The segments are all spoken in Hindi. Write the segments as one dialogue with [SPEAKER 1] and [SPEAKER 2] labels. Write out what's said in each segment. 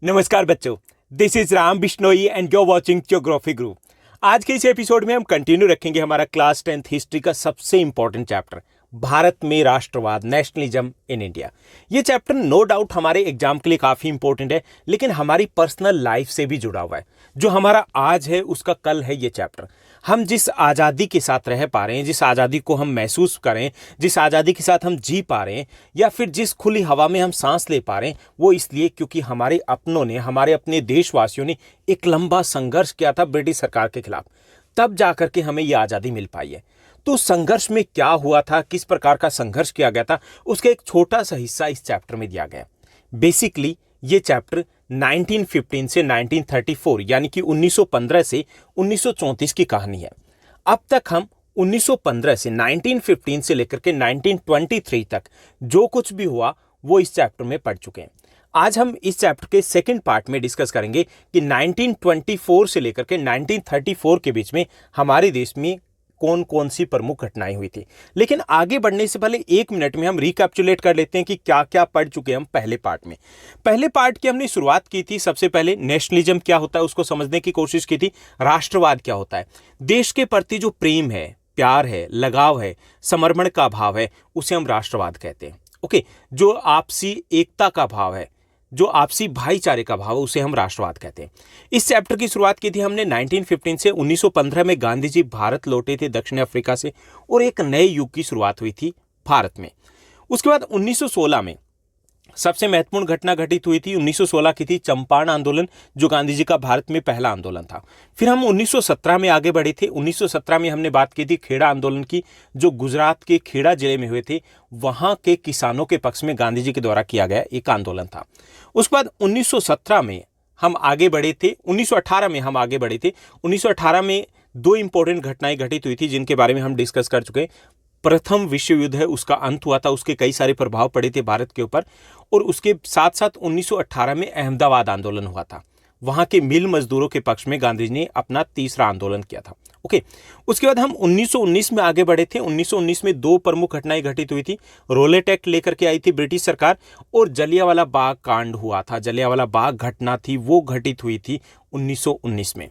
[SPEAKER 1] नमस्कार बच्चों, this is Ram Bishnoi and you are watching geography group. आज के इस एपिसोड में हम कंटिन्यू रखेंगे हमारा क्लास 10th हिस्ट्री का सबसे इंपॉर्टेंट चैप्टर, भारत में राष्ट्रवाद, नेशनलिज्म इन इंडिया। ये चैप्टर नो डाउट हमारे एग्जाम के लिए काफ़ी इंपॉर्टेंट है, लेकिन हमारी पर्सनल लाइफ से भी जुड़ा हुआ है। जो हमारा आज है उसका कल है ये चैप्टर। हम जिस आज़ादी के साथ रह पा रहे हैं, जिस आज़ादी को हम महसूस करें, जिस आज़ादी के साथ हम जी पा रहे हैं, या फिर जिस खुली हवा में हम सांस ले पा रहे हैं, वो इसलिए क्योंकि हमारे अपनों ने, हमारे अपने देशवासियों ने एक लंबा संघर्ष किया था ब्रिटिश सरकार के खिलाफ। तब जाकर के हमें ये आज़ादी मिल पाई है। तो संघर्ष में क्या हुआ था, किस प्रकार का संघर्ष किया गया था, उसका एक छोटा सा हिस्सा इस चैप्टर में दिया गया है। बेसिकली ये चैप्टर 1915 से 1934 यानी कि 1915 से 1934 की कहानी है। अब तक हम 1915 से 1915 से लेकर के 1923 तक जो कुछ भी हुआ वो इस चैप्टर में पढ़ चुके हैं। आज हम इस चैप्टर के सेकंड पार्ट में डिस्कस करेंगे कि 1924 से लेकर के 1934 के बीच में हमारे देश में कौन कौन सी प्रमुख घटनाएं हुई थी। लेकिन आगे बढ़ने से पहले एक मिनट में हम रिकैप्चुलेट कर लेते हैं कि क्या क्या पढ़ चुके हैं हम पहले पार्ट में। पहले पार्ट की हमने शुरुआत की थी, सबसे पहले नेशनलिज्म क्या होता है उसको समझने की कोशिश की थी। राष्ट्रवाद क्या होता है, देश के प्रति जो प्रेम है, प्यार है, लगाव है, समर्पण का भाव है, उसे हम राष्ट्रवाद कहते हैं। ओके, जो आपसी एकता का भाव है, जो आपसी भाईचारे का भाव है, उसे हम राष्ट्रवाद कहते हैं। इस चैप्टर की शुरुआत की थी हमने 1915 से। 1915 में गांधी जी भारत लौटे थे दक्षिण अफ्रीका से और एक नए युग की शुरुआत हुई थी भारत में। उसके बाद 1916 में सबसे महत्वपूर्ण घटना घटित हुई थी। 1916 की थी चंपारण आंदोलन, जो गांधी जी का भारत में पहला आंदोलन था। फिर हम 1917 में आगे बढ़े थे। 1917 में हमने बात की थी खेड़ा आंदोलन की, जो गुजरात के खेड़ा जिले में हुए थे। वहां के किसानों के पक्ष में गांधी जी के द्वारा किया गया एक आंदोलन था। उसके बाद 1917 में हम आगे बढ़े थे। 1918 में हम आगे बढ़े थे। 1918 में दो इंपॉर्टेंट घटनाएं घटित हुई थी जिनके बारे में हम डिस्कस कर चुके हैं। प्रथम विश्व युद्ध है, उसका अंत हुआ था, उसके कई सारे प्रभाव पड़े थे भारत के ऊपर। और उसके साथ साथ 1918 में अहमदाबाद आंदोलन हुआ था। वहां के मिल मजदूरों के पक्ष में गांधी जी ने अपना तीसरा आंदोलन किया था। ओके, उसके बाद हम 1919 में आगे बढ़े थे। 1919 में दो प्रमुख घटनाएं घटित हुई थी। रोलेट एक्ट लेकर के आई थी ब्रिटिश सरकार और जलियांवाला बाग कांड हुआ था। जलियांवाला बाग घटना थी, वो घटित हुई थी 1919 में।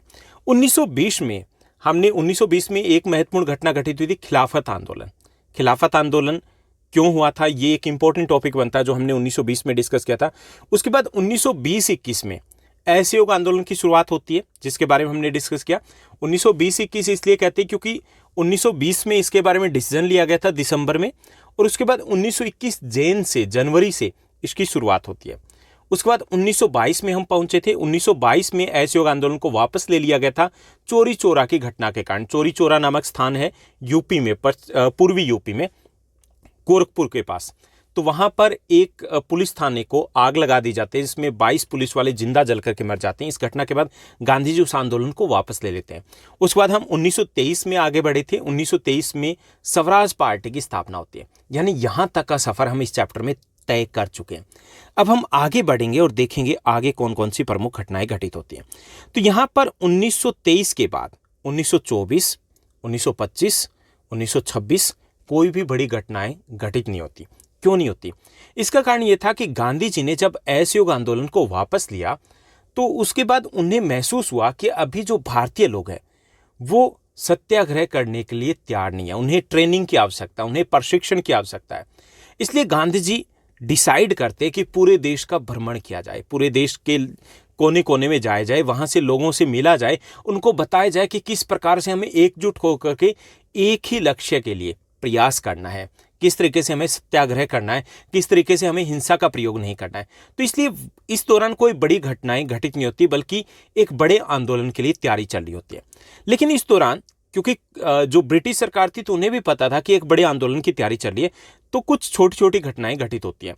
[SPEAKER 1] 1920 में हमने 1920 में एक महत्वपूर्ण घटना घटित हुई थी, खिलाफत आंदोलन। खिलाफत आंदोलन क्यों हुआ था, ये एक इंपॉर्टेंट टॉपिक बनता है जो हमने 1920 में डिस्कस किया था। उसके बाद 1920-21 में असहयोग आंदोलन की शुरुआत होती है, जिसके बारे में हमने डिस्कस किया। 1920-21 इसलिए कहते हैं क्योंकि 1920 में इसके बारे में डिसीजन लिया गया था दिसंबर में, और उसके बाद 1921 जनवरी से इसकी शुरुआत होती है। उसके बाद 1922 में हम पहुंचे थे। 1922 में असहयोग आंदोलन को वापस ले लिया गया था चोरी चोरा की घटना के कारण। चोरी चोरा नामक स्थान है यूपी में, पूर्वी यूपी में, गोरखपुर के पास। तो वहां पर एक पुलिस थाने को आग लगा दी जाती है, जिसमें 22 पुलिस वाले जिंदा जल करके मर जाते हैं। इस घटना के बाद गांधी जी उस आंदोलन को वापस ले लेते हैं। उसके बाद हम 1923 में आगे बढ़े थे। 1923 में स्वराज पार्टी की स्थापना होती है। यानी यहां तक का सफर हम इस चैप्टर में तय कर चुके हैं। अब हम आगे बढ़ेंगे और देखेंगे आगे कौन कौन सी प्रमुख घटनाएं घटित होती हैं। तो यहां पर 1923 के बाद 1924, 1925, 1926 कोई भी बड़ी घटनाएं घटित नहीं होती। क्यों नहीं होती? इसका कारण यह था कि गांधी जी ने जब असहयोग आंदोलन को वापस लिया तो उसके बाद उन्हें महसूस हुआ कि अभी जो भारतीय लोग हैं वो सत्याग्रह करने के लिए तैयार नहीं है। उन्हें ट्रेनिंग की आवश्यकता, उन्हें प्रशिक्षण की आवश्यकता है। इसलिए गांधी जी डिसाइड करते कि पूरे देश का भ्रमण किया जाए, पूरे देश के कोने कोने में जाया जाए, वहां से लोगों से मिला जाए, उनको बताया जाए कि किस प्रकार से हमें एकजुट होकर के एक ही लक्ष्य के लिए प्रयास करना है, किस तरीके से हमें सत्याग्रह करना है, किस तरीके से हमें हिंसा का प्रयोग नहीं करना है। तो इसलिए इस दौरान कोई बड़ी घटनाएं घटित नहीं होती, बल्कि एक बड़े आंदोलन के लिए तैयारी चल रही होती है। लेकिन इस दौरान क्योंकि जो ब्रिटिश सरकार थी तो उन्हें भी पता था कि एक बड़े आंदोलन की तैयारी चल रही है, तो कुछ छोटी छोटी घटनाएं घटित होती हैं।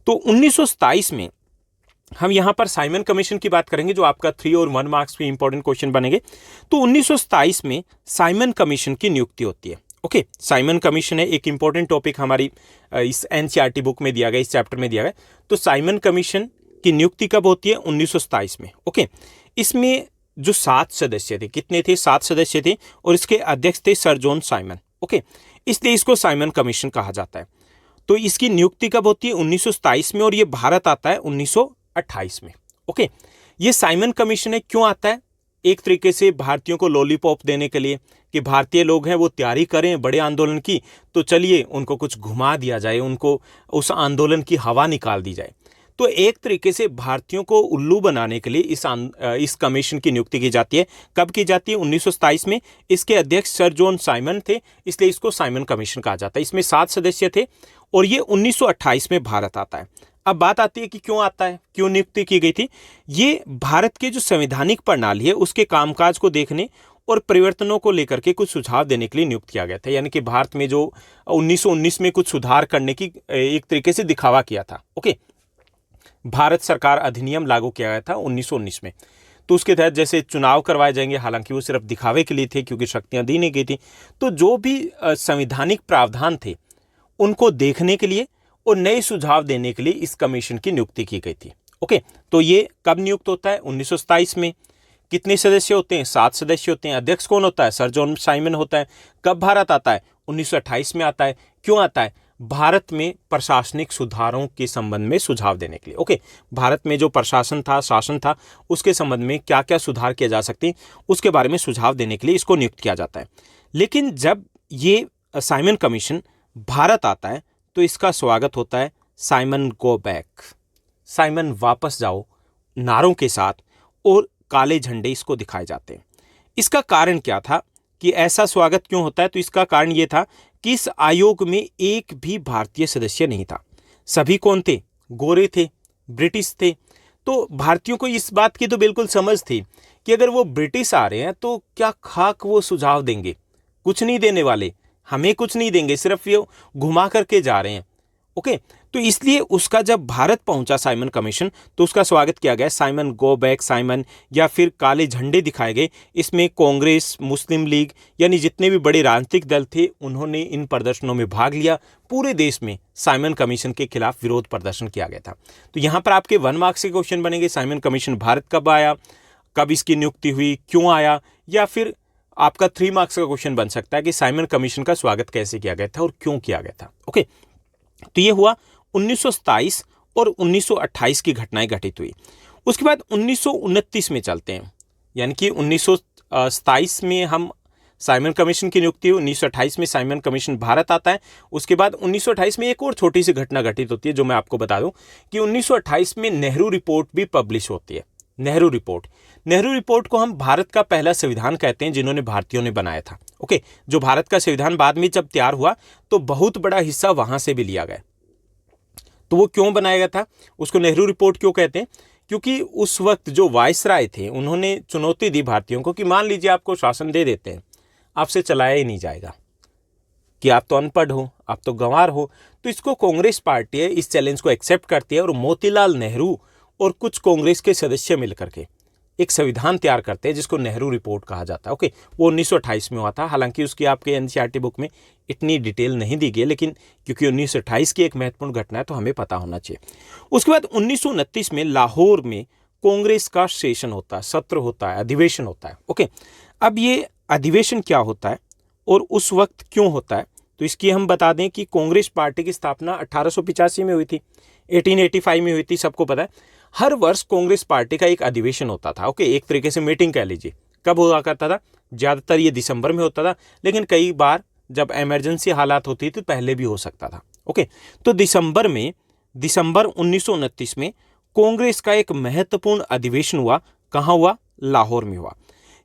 [SPEAKER 1] तो 1927 में हम यहां पर साइमन कमीशन की बात करेंगे, जो आपका 3 और 1 मार्क्स पे इंपॉर्टेंट क्वेश्चन बनेंगे। तो 1927 में साइमन कमीशन की नियुक्ति होती है। ओके, साइमन कमीशन है एक इंपॉर्टेंट टॉपिक हमारी इस एनसीईआरटी बुक में दिया गया, इस चैप्टर में दिया गया। तो साइमन कमीशन की नियुक्ति कब होती है? 1927 में। ओके, इसमें जो 7 सदस्य थे, कितने थे? 7 सदस्य थे, और इसके अध्यक्ष थे सर जॉन साइमन। ओके, इसलिए इसको साइमन कमीशन कहा जाता है। तो इसकी नियुक्ति कब होती है? 1927 में, और ये भारत आता है 1928 में। ओके, ये साइमन कमीशन है, क्यों आता है? एक तरीके से भारतीयों को लॉलीपॉप देने के लिए कि भारतीय लोग हैं वो तैयारी करें बड़े आंदोलन की, तो चलिए उनको कुछ घुमा दिया जाए, उनको उस आंदोलन की हवा निकाल दी जाए। तो एक तरीके से भारतीयों को उल्लू बनाने के लिए इस कमीशन की नियुक्ति की जाती है। कब की जाती है? 1927 में। इसके अध्यक्ष सर जॉन साइमन थे, इसलिए इसको साइमन कमीशन कहा जाता है। इसमें 7 सदस्य थे और ये 1928 में भारत आता है। अब बात आती है कि क्यों आता है, क्यों नियुक्ति की गई थी? ये भारत के जो संवैधानिक प्रणाली है उसके कामकाज को देखने और परिवर्तनों को लेकर के कुछ सुझाव देने के लिए नियुक्त किया गया था। यानी कि भारत में जो 1919 में कुछ सुधार करने की एक तरीके से दिखावा किया था। ओके, भारत सरकार अधिनियम लागू किया गया था 1919 में। तो उसके तहत जैसे चुनाव करवाए जाएंगे, हालांकि वो सिर्फ दिखावे के लिए थे क्योंकि शक्तियां दी नहीं गई थी। तो जो भी संवैधानिक प्रावधान थे उनको देखने के लिए और नए सुझाव देने के लिए इस कमीशन की नियुक्ति की गई थी। ओके, तो ये कब नियुक्त होता है? 1927 में। कितने सदस्य होते हैं? 7 सदस्य होते हैं। अध्यक्ष कौन होता है? सर जॉन साइमन होता है। कब भारत आता है? 1928 में आता है। क्यों आता है? भारत में प्रशासनिक सुधारों के संबंध में सुझाव देने के लिए। ओके, भारत में जो प्रशासन था, शासन था, उसके संबंध में क्या क्या सुधार किए जा सकते हैं उसके बारे में सुझाव देने के लिए इसको नियुक्त किया जाता है। लेकिन जब ये साइमन कमीशन भारत आता है तो इसका स्वागत होता है साइमन गो बैक, साइमन वापस जाओ नारों के साथ, और काले झंडे इसको दिखाए जाते हैं। इसका कारण क्या था कि ऐसा स्वागत क्यों होता है? तो इसका कारण ये था कि इस आयोग में एक भी भारतीय सदस्य नहीं था। सभी कौन थे? गोरे थे, ब्रिटिश थे। तो भारतीयों को इस बात की तो बिल्कुल समझ थी कि अगर वो ब्रिटिश आ रहे हैं तो क्या खाक वो सुझाव देंगे? कुछ नहीं देने वाले, हमें कुछ नहीं देंगे, सिर्फ ये घुमा करके जा रहे हैं। ओके, तो इसलिए उसका जब भारत पहुंचा साइमन कमीशन तो उसका स्वागत किया गया साइमन गो बैक साइमन, या फिर काले झंडे दिखाए गए। इसमें कांग्रेस, मुस्लिम लीग यानी जितने भी बड़े राजनीतिक दल थे उन्होंने इन प्रदर्शनों में भाग लिया। पूरे देश में साइमन कमीशन के खिलाफ विरोध प्रदर्शन किया गया था। तो यहाँ पर आपके 1 मार्क्स के क्वेश्चन बनेंगे। साइमन कमीशन भारत कब आया, कब इसकी नियुक्ति हुई, क्यों आया, या फिर आपका 3 मार्क्स का क्वेश्चन बन सकता है कि साइमन कमीशन का स्वागत कैसे किया गया था और क्यों किया गया था। ओके, तो ये हुआ 1927 और 1928 की घटनाएं घटित हुई। उसके बाद 1929 में चलते हैं, यानी कि 1927 में हम साइमन कमीशन की नियुक्ति हुई, 1928 में साइमन कमीशन भारत आता है। उसके बाद 1928 में एक और छोटी सी घटना घटित होती है जो मैं आपको बता दूं कि 1928 में नेहरू रिपोर्ट भी पब्लिश होती है। नेहरू रिपोर्ट को हम भारत का पहला संविधान कहते हैं जिन्होंने भारतीयों ने बनाया था। ओके, जो भारत का संविधान बाद में जब तैयार हुआ तो बहुत बड़ा हिस्सा वहां से भी लिया गया। तो वो क्यों बनाया गया था, उसको नेहरू रिपोर्ट क्यों कहते हैं? क्योंकि उस वक्त जो वायसराय थे उन्होंने चुनौती दी भारतीयों को कि मान लीजिए आपको शासन दे देते हैं, आपसे चलाया ही नहीं जाएगा, कि आप तो अनपढ़ हो, आप तो गंवार हो। तो इसको कांग्रेस पार्टी है इस चैलेंज को एक्सेप्ट करती है और मोतीलाल नेहरू और कुछ कांग्रेस के सदस्य मिलकर के एक संविधान तैयार करते हैं जिसको नेहरू रिपोर्ट कहा जाता है। ओके, वो 1928 में हुआ था। हालांकि उसकी आपके एनसीईआरटी बुक में इतनी डिटेल नहीं दी गई, लेकिन क्योंकि 1928 की एक महत्वपूर्ण घटना है तो हमें पता होना चाहिए। उसके बाद 1929 में लाहौर में कांग्रेस का सेशन होता है, सत्र होता है, अधिवेशन होता है। ओके, अब ये अधिवेशन क्या होता है और उस वक्त क्यों होता है, तो इसकी हम बता दें कि कांग्रेस पार्टी की स्थापना 1885 में हुई थी, 1885 में हुई थी, सबको पता है। हर वर्ष कांग्रेस पार्टी का एक अधिवेशन होता था। ओके, एक तरीके से मीटिंग कह लीजिए। कब हुआ करता था? ज़्यादातर ये दिसंबर में होता था, लेकिन कई बार जब इमरजेंसी हालात होती थी तो पहले भी हो सकता था। ओके, तो दिसंबर 1929 में कांग्रेस का एक महत्वपूर्ण अधिवेशन हुआ। कहाँ हुआ? लाहौर में हुआ।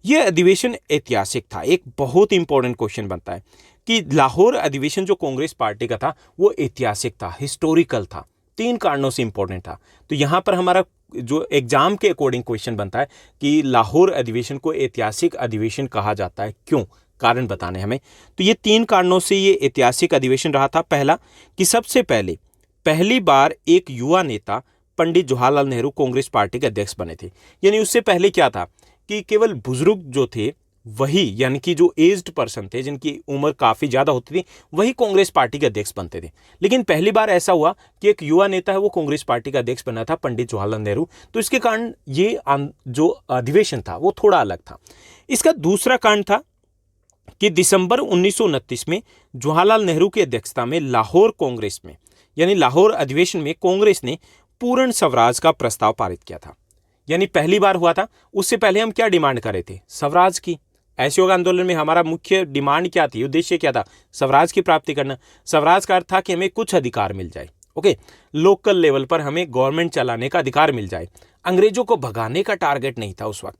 [SPEAKER 1] यह अधिवेशन ऐतिहासिक था। एक बहुत इंपॉर्टेंट क्वेश्चन बनता है कि लाहौर अधिवेशन जो कांग्रेस पार्टी का था वो ऐतिहासिक था, हिस्टोरिकल था। 3 कारणों से इंपॉर्टेंट था। तो यहां पर हमारा जो एग्जाम के अकॉर्डिंग क्वेश्चन बनता है कि लाहौर अधिवेशन को ऐतिहासिक अधिवेशन कहा जाता है, क्यों? कारण बताने हमें। तो ये 3 कारणों से ये ऐतिहासिक अधिवेशन रहा था। पहला कि सबसे पहली बार एक युवा नेता पंडित जवाहरलाल नेहरू कांग्रेस पार्टी के अध्यक्ष बने थे। यानी उससे पहले क्या था कि केवल बुजुर्ग जो थे वही, यानी कि जो एज्ड पर्सन थे जिनकी उम्र काफ़ी ज़्यादा होती थी, वही कांग्रेस पार्टी के अध्यक्ष बनते थे। लेकिन पहली बार ऐसा हुआ कि एक युवा नेता है वो कांग्रेस पार्टी का अध्यक्ष बना था, पंडित जवाहरलाल नेहरू। तो इसके कारण ये जो अधिवेशन था वो थोड़ा अलग था। इसका दूसरा कारण था कि दिसंबर 1929 में जवाहरलाल नेहरू की अध्यक्षता में लाहौर कांग्रेस में, यानी लाहौर अधिवेशन में कांग्रेस ने पूर्ण स्वराज का प्रस्ताव पारित किया था। यानी पहली बार हुआ था, उससे पहले हम क्या डिमांड कर रहे थे? स्वराज की। असहयोग आंदोलन में हमारा मुख्य डिमांड क्या थी, उद्देश्य क्या था? स्वराज की प्राप्ति करना। स्वराज का अर्थ था कि हमें कुछ अधिकार मिल जाए, ओके, लोकल लेवल पर हमें गवर्नमेंट चलाने का अधिकार मिल जाए। अंग्रेजों को भगाने का टारगेट नहीं था उस वक्त।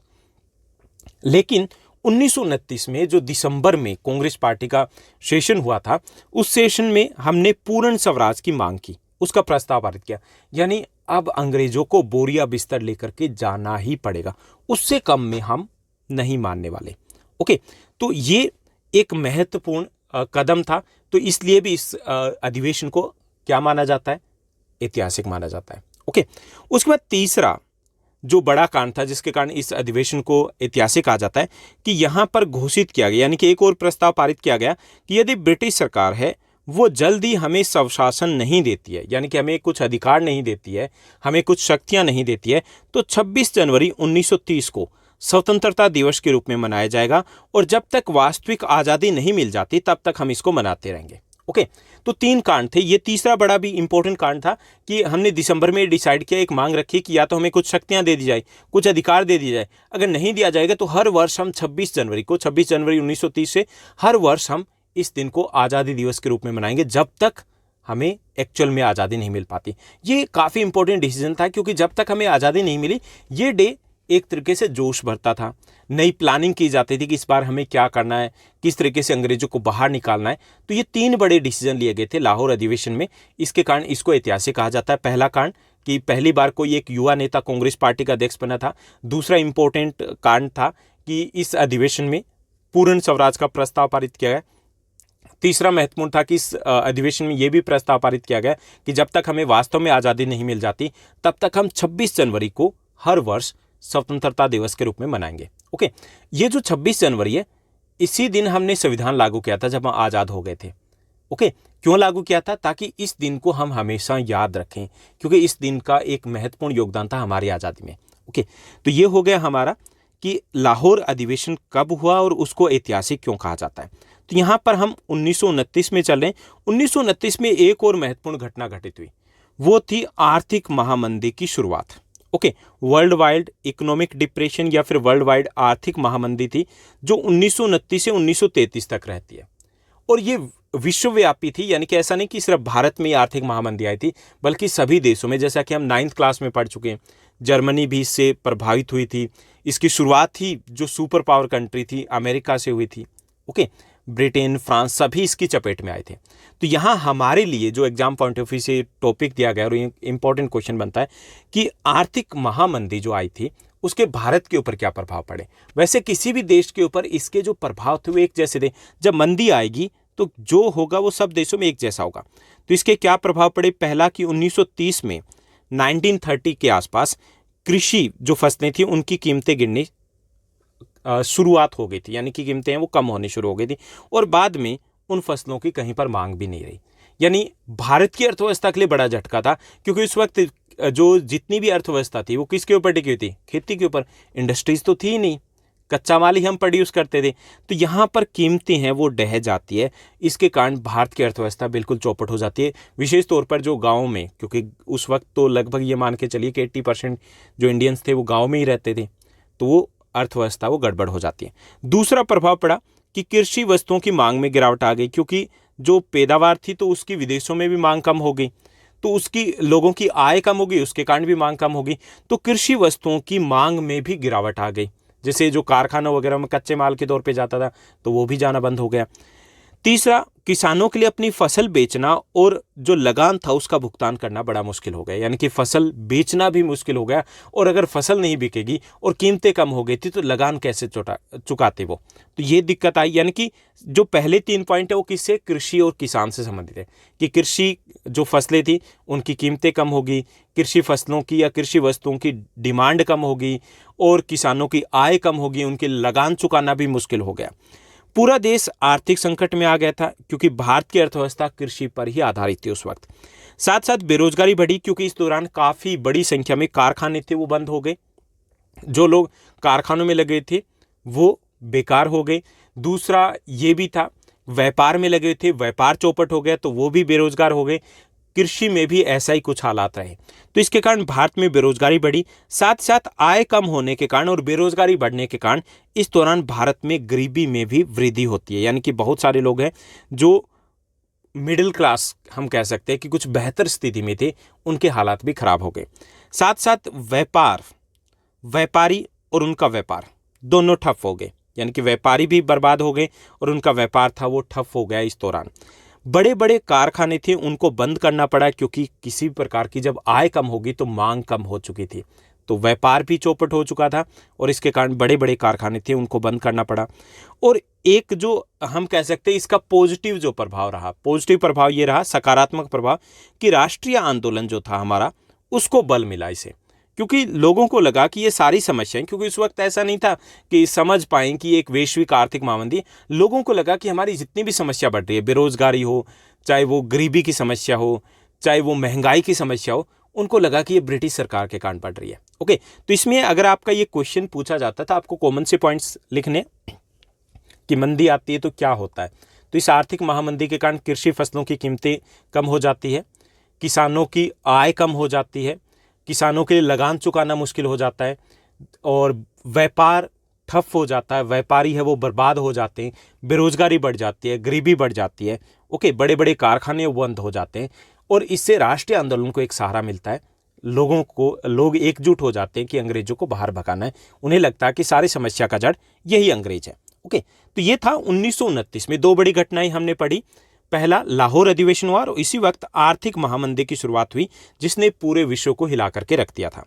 [SPEAKER 1] लेकिन 1929 में जो दिसंबर में कांग्रेस पार्टी का सेशन हुआ था, उस सेशन में हमने पूर्ण स्वराज की मांग की, उसका प्रस्ताव पारित किया। यानी अब अंग्रेजों को बोरिया बिस्तर लेकर के जाना ही पड़ेगा, उससे कम में हम नहीं मानने वाले। ओके, तो ये एक महत्वपूर्ण कदम था। तो इसलिए भी इस अधिवेशन को क्या माना जाता है? ऐतिहासिक माना जाता है। ओके, उसके बाद तीसरा जो बड़ा कांड था जिसके कारण इस अधिवेशन को ऐतिहासिक कहा जाता है कि यहां पर घोषित किया गया, यानी कि एक और प्रस्ताव पारित किया गया कि यदि ब्रिटिश सरकार है वो जल्दी हमें स्वशासन नहीं देती है, यानी कि हमें कुछ अधिकार नहीं देती है, हमें कुछ शक्तियां नहीं देती है, तो 26 जनवरी 1930 को स्वतंत्रता दिवस के रूप में मनाया जाएगा और जब तक वास्तविक आज़ादी नहीं मिल जाती तब तक हम इसको मनाते रहेंगे। ओके, तो 3 कांड थे। ये तीसरा बड़ा भी इंपॉर्टेंट कांड था कि हमने दिसंबर में डिसाइड किया, एक मांग रखी कि या तो हमें कुछ शक्तियां दे दी जाए, कुछ अधिकार दे दिया जाए। अगर नहीं दिया जाएगा तो हर वर्ष हम 26 जनवरी 1930 से हर वर्ष हम इस दिन को आज़ादी दिवस के रूप में मनाएंगे जब तक हमें एक्चुअल में आज़ादी नहीं मिल पाती। ये काफ़ी इंपॉर्टेंट डिसीजन था क्योंकि जब तक हमें आज़ादी नहीं मिली, ये डे एक तरीके से जोश भरता था, नई प्लानिंग की जाती थी कि इस बार हमें क्या करना है, किस तरीके से अंग्रेजों को बाहर निकालना है। तो ये 3 बड़े डिसीजन लिए गए थे लाहौर अधिवेशन में, इसके कारण इसको ऐतिहासिक कहा जाता है। पहला कांड कि पहली बार कोई एक युवा नेता कांग्रेस पार्टी का अध्यक्ष बना था। दूसरा इंपॉर्टेंट कांड था कि इस अधिवेशन में पूर्ण स्वराज का प्रस्ताव पारित किया गया। तीसरा महत्वपूर्ण था कि इस अधिवेशन में यह भी प्रस्ताव पारित किया गया कि जब तक हमें वास्तव में आज़ादी नहीं मिल जाती तब तक हम 26 जनवरी को हर वर्ष स्वतंत्रता दिवस के रूप में मनाएंगे। ओके, ये जो 26 जनवरी है, इसी दिन हमने संविधान लागू किया था जब हम आज़ाद हो गए थे। ओके, क्यों लागू किया था? ताकि इस दिन को हम हमेशा याद रखें, क्योंकि इस दिन का एक महत्वपूर्ण योगदान था हमारी आज़ादी में। ओके, तो ये हो गया हमारा कि लाहौर अधिवेशन कब हुआ और उसको ऐतिहासिक क्यों कहा जाता है। तो यहाँ पर हम 1929 में चल रहे हैं। 1929 में एक और महत्वपूर्ण घटना घटित हुई, वो थी आर्थिक महामंदी की शुरुआत। Okay, world wide economic depression या फिर वर्ल्ड वाइड आर्थिक महामंदी थी जो 1929 से 1933 तक रहती है और ये विश्वव्यापी थी। यानी कि ऐसा नहीं कि सिर्फ भारत में ही आर्थिक महामंदी आई थी, बल्कि सभी देशों में, जैसा कि हम 9th क्लास में पढ़ चुके हैं। जर्मनी भी इससे प्रभावित हुई थी। इसकी शुरुआत ही जो सुपर पावर कंट्री थी अमेरिका से हुई थी। ओके, ब्रिटेन, फ्रांस सभी इसकी चपेट में आए थे। तो यहाँ हमारे लिए जो एग्जाम पॉइंट ऑफ व्यू से टॉपिक दिया गया और इंपॉर्टेंट क्वेश्चन बनता है कि आर्थिक महामंदी जो आई थी उसके भारत के ऊपर क्या प्रभाव पड़े। वैसे किसी भी देश के ऊपर इसके जो प्रभाव थे वो एक जैसे थे। जब मंदी आएगी तो जो होगा वो सब देशों में एक जैसा होगा। तो इसके क्या प्रभाव पड़े? पहला कि 1930 में 1930 के आसपास कृषि जो फसलें थी उनकी कीमतें गिरनी शुरुआत हो गई थी, यानी कि कीमतें हैं वो कम होनी शुरू हो गई थी और बाद में उन फसलों की कहीं पर मांग भी नहीं रही। यानी भारत की अर्थव्यवस्था के लिए बड़ा झटका था क्योंकि उस वक्त जो जितनी भी अर्थव्यवस्था थी वो किसके ऊपर टिकी हुई थी? खेती के ऊपर। इंडस्ट्रीज तो थी ही नहीं, कच्चा माल ही हम प्रोड्यूस करते थे। तो यहाँ पर कीमतें हैं वो ढह जाती है। इसके कारण भारत की अर्थव्यवस्था बिल्कुल चौपट हो जाती है, विशेष तौर पर जो गाँव में, क्योंकि उस वक्त तो लगभग ये मान के चलिए कि 80% जो इंडियंस थे वो गाँव में ही रहते थे, तो वो अर्थव्यवस्था वो गड़बड़ हो जाती है। दूसरा प्रभाव पड़ा कि कृषि वस्तुओं की मांग में गिरावट आ गई, क्योंकि जो पैदावार थी तो उसकी विदेशों में भी मांग कम हो गई, तो उसकी लोगों की आय कम हो गई, उसके कारण भी मांग कम हो गई। तो कृषि वस्तुओं की मांग में भी गिरावट आ गई। जैसे जो कारखानों वगैरह में कच्चे माल के तौर पे जाता था तो वो भी जाना बंद हो गया। तीसरा, किसानों के लिए अपनी फसल बेचना और जो लगान था उसका भुगतान करना बड़ा मुश्किल हो गया। यानी कि फसल बेचना भी मुश्किल हो गया और अगर फसल नहीं बिकेगी और कीमतें कम हो गई थी तो लगान कैसे चुकाते वो। तो ये दिक्कत आई। यानी कि जो पहले 3 पॉइंट है वो किससे? कृषि और किसान से संबंधित है कि कृषि जो फसलें थी उनकी कीमतें कम होगी, कृषि फसलों की या कृषि वस्तुओं की डिमांड कम होगी और किसानों की आय कम होगी, उनके लगान चुकाना भी मुश्किल हो गया। पूरा देश आर्थिक संकट में आ गया था क्योंकि भारत की अर्थव्यवस्था कृषि पर ही आधारित थी उस वक्त। साथ साथ बेरोजगारी बढ़ी क्योंकि इस दौरान काफ़ी बड़ी संख्या में कारखाने थे वो बंद हो गए। जो लोग कारखानों में लगे थे वो बेकार हो गए। दूसरा ये भी था, व्यापार में लगे थे, व्यापार चौपट हो गया तो वो भी बेरोजगार हो गए। कृषि में भी ऐसा ही कुछ हालात रहे। तो इसके कारण भारत में बेरोजगारी बढ़ी, साथ साथ आय कम होने के कारण और बेरोजगारी बढ़ने के कारण इस दौरान भारत में गरीबी में भी वृद्धि होती है। यानी कि बहुत सारे लोग हैं जो मिडिल क्लास हम कह सकते हैं कि कुछ बेहतर स्थिति में थे, उनके हालात भी खराब हो गए। साथ साथ व्यापारी और उनका व्यापार दोनों ठप हो गए। यानी कि व्यापारी भी बर्बाद हो गए और उनका व्यापार था वो ठप हो गया। इस दौरान बड़े बड़े कारखाने थे उनको बंद करना पड़ा, क्योंकि किसी प्रकार की जब आय कम होगी तो मांग कम हो चुकी थी, तो व्यापार भी चौपट हो चुका था और इसके कारण बड़े बड़े कारखाने थे उनको बंद करना पड़ा। और एक जो हम कह सकते हैं इसका पॉजिटिव जो प्रभाव रहा, पॉजिटिव प्रभाव ये रहा, सकारात्मक प्रभाव, कि राष्ट्रीय आंदोलन जो था हमारा उसको बल मिला इसे, क्योंकि लोगों को लगा कि ये सारी समस्याएं, क्योंकि उस वक्त ऐसा नहीं था कि समझ पाएं कि एक वैश्विक आर्थिक महामंदी, लोगों को लगा कि हमारी जितनी भी समस्या बढ़ रही है, बेरोजगारी हो, चाहे वो गरीबी की समस्या हो, चाहे वो महंगाई की समस्या हो, उनको लगा कि ये ब्रिटिश सरकार के कारण बढ़ रही है। ओके, तो इसमें अगर आपका ये क्वेश्चन पूछा जाता था, आपको कॉमन से पॉइंट्स लिखने कि मंदी आती है तो क्या होता है, तो इस आर्थिक महामंदी के कारण कृषि फसलों की कीमतें कम हो जाती है, किसानों की आय कम हो जाती है, किसानों के लिए लगान चुकाना मुश्किल हो जाता है और व्यापार ठप हो जाता है, व्यापारी है वो बर्बाद हो जाते हैं, बेरोजगारी बढ़ जाती है, गरीबी बढ़ जाती है। ओके, बड़े बड़े कारखाने बंद हो जाते हैं और इससे राष्ट्रीय आंदोलन को एक सहारा मिलता है। लोग एकजुट हो जाते हैं कि अंग्रेजों को बाहर भगाना है। उन्हें लगता है कि सारी समस्या का जड़ यही अंग्रेज है। ओके, तो ये था 1929 में। दो बड़ी घटनाएं हमने पढ़ी, पहला लाहौर अधिवेशन हुआ और इसी वक्त आर्थिक महामंदी की शुरुआत हुई जिसने पूरे विश्व को हिला करके रख दिया था।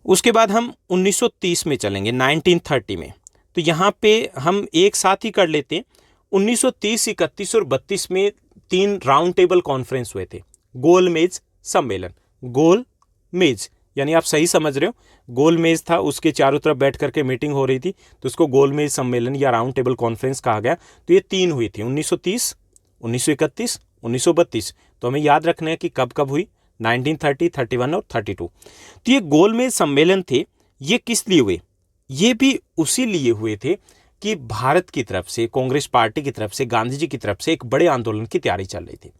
[SPEAKER 1] उसके बाद हम 1930 में चलेंगे, 1930 में। तो यहाँ पे हम एक साथ ही कर लेते हैं। 1930, 31 और 32 में 3 राउंड टेबल कॉन्फ्रेंस हुए थे, गोल मेज सम्मेलन। गोल मेज यानी आप सही समझ रहे हो, गोल मेज था, उसके चारों तरफ बैठ करके मीटिंग हो रही थी, तो उसको गोल मेज सम्मेलन या राउंड टेबल कॉन्फ्रेंस कहा गया। तो ये 3 हुई थी, 1930, 1931, 1932। तो हमें याद रखना है कि कब कब हुई, 1930, 31 और 32। तो ये गोल मेज सम्मेलन थे, ये किस लिए हुए? ये भी उसी लिए हुए थे कि भारत की तरफ से, कांग्रेस पार्टी की तरफ से, गांधी जी की तरफ से एक बड़े आंदोलन की तैयारी चल रही थी।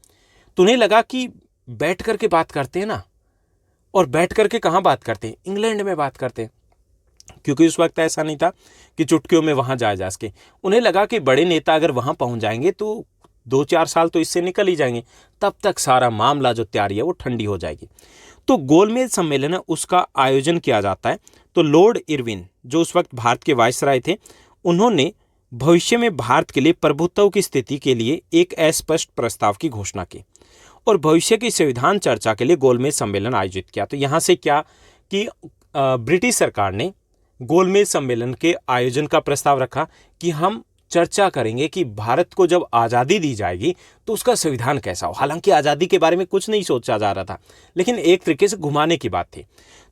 [SPEAKER 1] तो उन्हें लगा कि बैठ करके बात करते हैं ना, और बैठ करके कहाँ बात करते हैं, इंग्लैंड में बात करते हैं, क्योंकि उस वक्त ऐसा नहीं था कि चुटकियों में वहां जा सके। उन्हें लगा कि बड़े नेता अगर वहां पहुंच जाएंगे तो 2-4 साल तो इससे निकल ही जाएंगे, तब तक सारा मामला जो तैयारी है वो ठंडी हो जाएगी। तो गोलमेज सम्मेलन है उसका आयोजन किया जाता है। तो लॉर्ड इरविन जो उस वक्त भारत के वायसराय थे, उन्होंने भविष्य में भारत के लिए प्रभुत्व की स्थिति के लिए एक अस्पष्ट प्रस्ताव की घोषणा की और भविष्य की संविधान चर्चा के लिए गोलमेज सम्मेलन आयोजित किया। तो यहाँ से क्या कि ब्रिटिश सरकार ने गोलमेज सम्मेलन के आयोजन का प्रस्ताव रखा कि हम चर्चा करेंगे कि भारत को जब आज़ादी दी जाएगी तो उसका संविधान कैसा हो। हालांकि आज़ादी के बारे में कुछ नहीं सोचा जा रहा था, लेकिन एक तरीके से घुमाने की बात थी।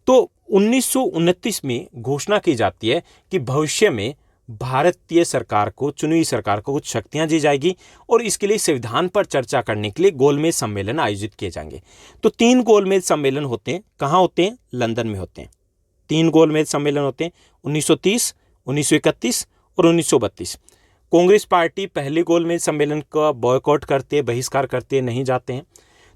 [SPEAKER 1] तो 1929 में घोषणा की जाती है कि भविष्य में भारतीय सरकार को, चुनी हुई सरकार को कुछ शक्तियां दी जाएगी और इसके लिए संविधान पर चर्चा करने के लिए गोलमेज सम्मेलन आयोजित किए जाएंगे। तो 3 गोलमेज सम्मेलन होते हैं। कहाँ होते हैं? लंदन में होते हैं। 3 गोलमेज सम्मेलन होते हैं, 1930, 1931 और 1932। कांग्रेस पार्टी पहले गोलमेज सम्मेलन का बॉयकॉट करते हैं, बहिष्कार करते हैं, नहीं जाते हैं।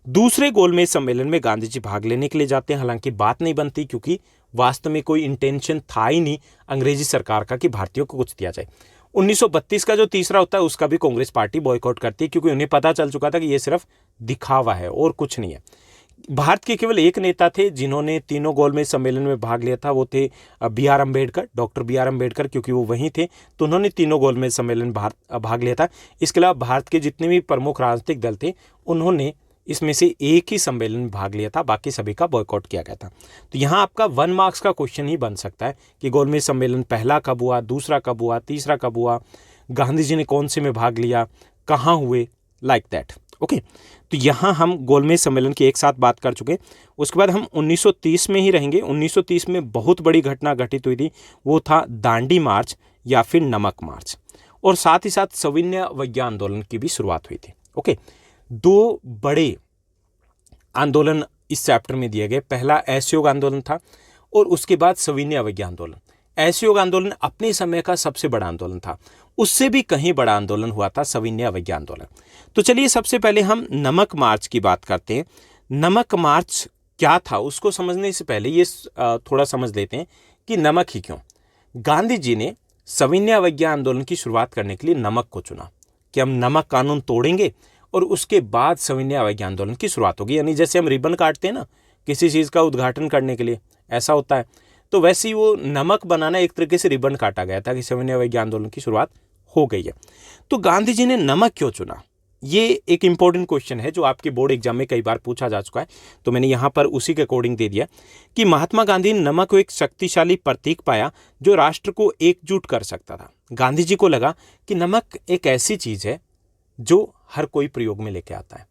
[SPEAKER 1] दूसरे गोलमेज सम्मेलन में गांधी जी भाग लेने के लिए जाते हैं, हालांकि बात नहीं बनती क्योंकि वास्तव में कोई इंटेंशन था ही नहीं अंग्रेजी सरकार का कि भारतीयों को कुछ दिया जाए। 1932 का जो तीसरा होता है उसका भी कांग्रेस पार्टी बॉयकॉट करती है, क्योंकि उन्हें पता चल चुका था कि ये सिर्फ दिखावा है और कुछ नहीं है। भारत के केवल एक नेता थे जिन्होंने तीनों गोलमेज सम्मेलन में भाग लिया था, वो थे B.R. Ambedkar, doctor B.R. Ambedkar, क्योंकि वो वहीं थे, तो उन्होंने तीनों गोलमेज सम्मेलन में भाग लिया था। इसके अलावा भारत के जितने भी प्रमुख राजनीतिक दल थे उन्होंने इसमें से एक ही सम्मेलन में भाग लिया था, बाकी सभी का बॉयकॉट किया गया था। तो यहाँ आपका 1 मार्क्स का क्वेश्चन ही बन सकता है कि गोलमेज सम्मेलन पहला कब हुआ, दूसरा कब हुआ, तीसरा कब हुआ, गांधी जी ने कौन से में भाग लिया, कहाँ हुए, लाइक दैट। ओके, तो यहाँ हम गोलमेज सम्मेलन की एक साथ बात कर चुके। उसके बाद हम 1930 में ही रहेंगे। 1930 में बहुत बड़ी घटना घटित हुई थी, वो था दांडी मार्च या फिर नमक मार्च, और साथ ही साथ सविनय अवज्ञा आंदोलन की भी शुरुआत हुई थी। ओके, 2 बड़े आंदोलन इस चैप्टर में दिए गए। पहला असहयोग आंदोलन था और उसके बाद सविनय अवज्ञा आंदोलन। असहयोग आंदोलन अपने समय का सबसे बड़ा आंदोलन था, उससे भी कहीं बड़ा आंदोलन हुआ था सविनय अवज्ञा आंदोलन। तो चलिए सबसे पहले हम नमक मार्च की बात करते हैं। नमक मार्च क्या था उसको समझने से पहले ये थोड़ा समझ लेते हैं कि नमक ही क्यों। गांधी जी ने सविनय अवज्ञा आंदोलन की शुरुआत करने के लिए नमक को चुना कि हम नमक कानून तोड़ेंगे और उसके बाद सविनय अवज्ञा आंदोलन की शुरुआत होगी। यानी जैसे हम रिबन काटते हैं ना किसी चीज़ का उद्घाटन करने के लिए, ऐसा होता है, तो वैसे ही वो नमक बनाना एक तरीके से रिबन काटा गया था कि सविनय अवज्ञा आंदोलन की शुरुआत हो गई है। तो गांधी जी ने नमक क्यों चुना, ये एक इंपॉर्टेंट क्वेश्चन है जो आपके बोर्ड एग्जाम में कई बार पूछा जा चुका है। तो मैंने यहाँ पर उसी के अकॉर्डिंग दे दिया कि महात्मा गांधी ने नमक को एक शक्तिशाली प्रतीक पाया जो राष्ट्र को एकजुट कर सकता था। गांधी जी को लगा कि नमक एक ऐसी चीज़ है जो हर कोई प्रयोग में लेके आता है।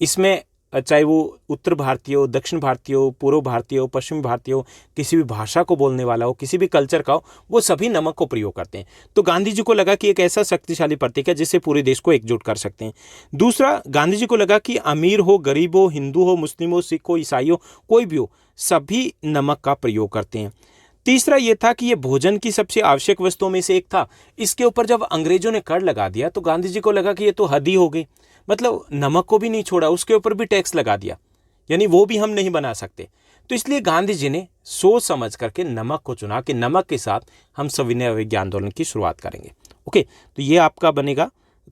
[SPEAKER 1] इसमें चाहे वो उत्तर भारतीय हो, दक्षिण भारतीय हो, पूर्व भारतीय हो, पश्चिम भारतीय हो, किसी भी भाषा को बोलने वाला हो, किसी भी कल्चर का हो, वो सभी नमक को प्रयोग करते हैं। तो गांधी जी को लगा कि एक ऐसा शक्तिशाली प्रतीक है जिससे पूरे देश को एकजुट कर सकते हैं। दूसरा, गांधी जी को लगा कि अमीर हो, गरीब हो, हिंदू हो, मुस्लिम हो, सिख हो, ईसाई हो, कोई भी हो, सभी नमक का प्रयोग करते हैं। तीसरा ये था कि ये भोजन की सबसे आवश्यक वस्तुओं में से एक था। इसके ऊपर जब अंग्रेजों ने कर लगा दिया तो गांधी जी को लगा कि ये तो हद ही हो गई, मतलब नमक को भी नहीं छोड़ा, उसके ऊपर भी टैक्स लगा दिया, यानी वो भी हम नहीं बना सकते। तो इसलिए गांधी जी ने सोच समझ करके नमक को चुना कि नमक के साथ हम सविनय अवज्ञा आंदोलन की शुरुआत करेंगे। ओके, तो ये आपका बनेगा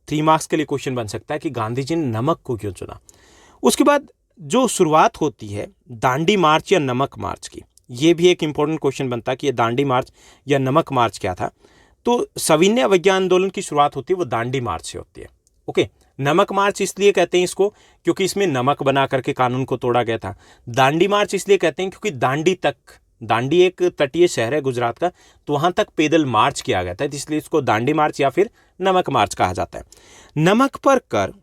[SPEAKER 1] 3 मार्क्स के लिए क्वेश्चन बन सकता है कि गांधी जी ने नमक को क्यों चुना। उसके बाद जो शुरुआत होती है दांडी मार्च या नमक मार्च की, ये भी एक इंपॉर्टेंट क्वेश्चन बनता है कि ये दांडी मार्च या नमक मार्च क्या था। तो सविनय अवज्ञा आंदोलन की शुरुआत होती है वो दांडी मार्च से होती है। ओके, नमक मार्च इसलिए कहते हैं इसको क्योंकि इसमें नमक बना करके कानून को तोड़ा गया था। दांडी मार्च इसलिए कहते हैं क्योंकि दांडी एक तटीय शहर है गुजरात का, तो वहां तक पैदल मार्च किया गया था, इसलिए इसको दांडी मार्च या फिर नमक मार्च कहा जाता है। नमक पर कर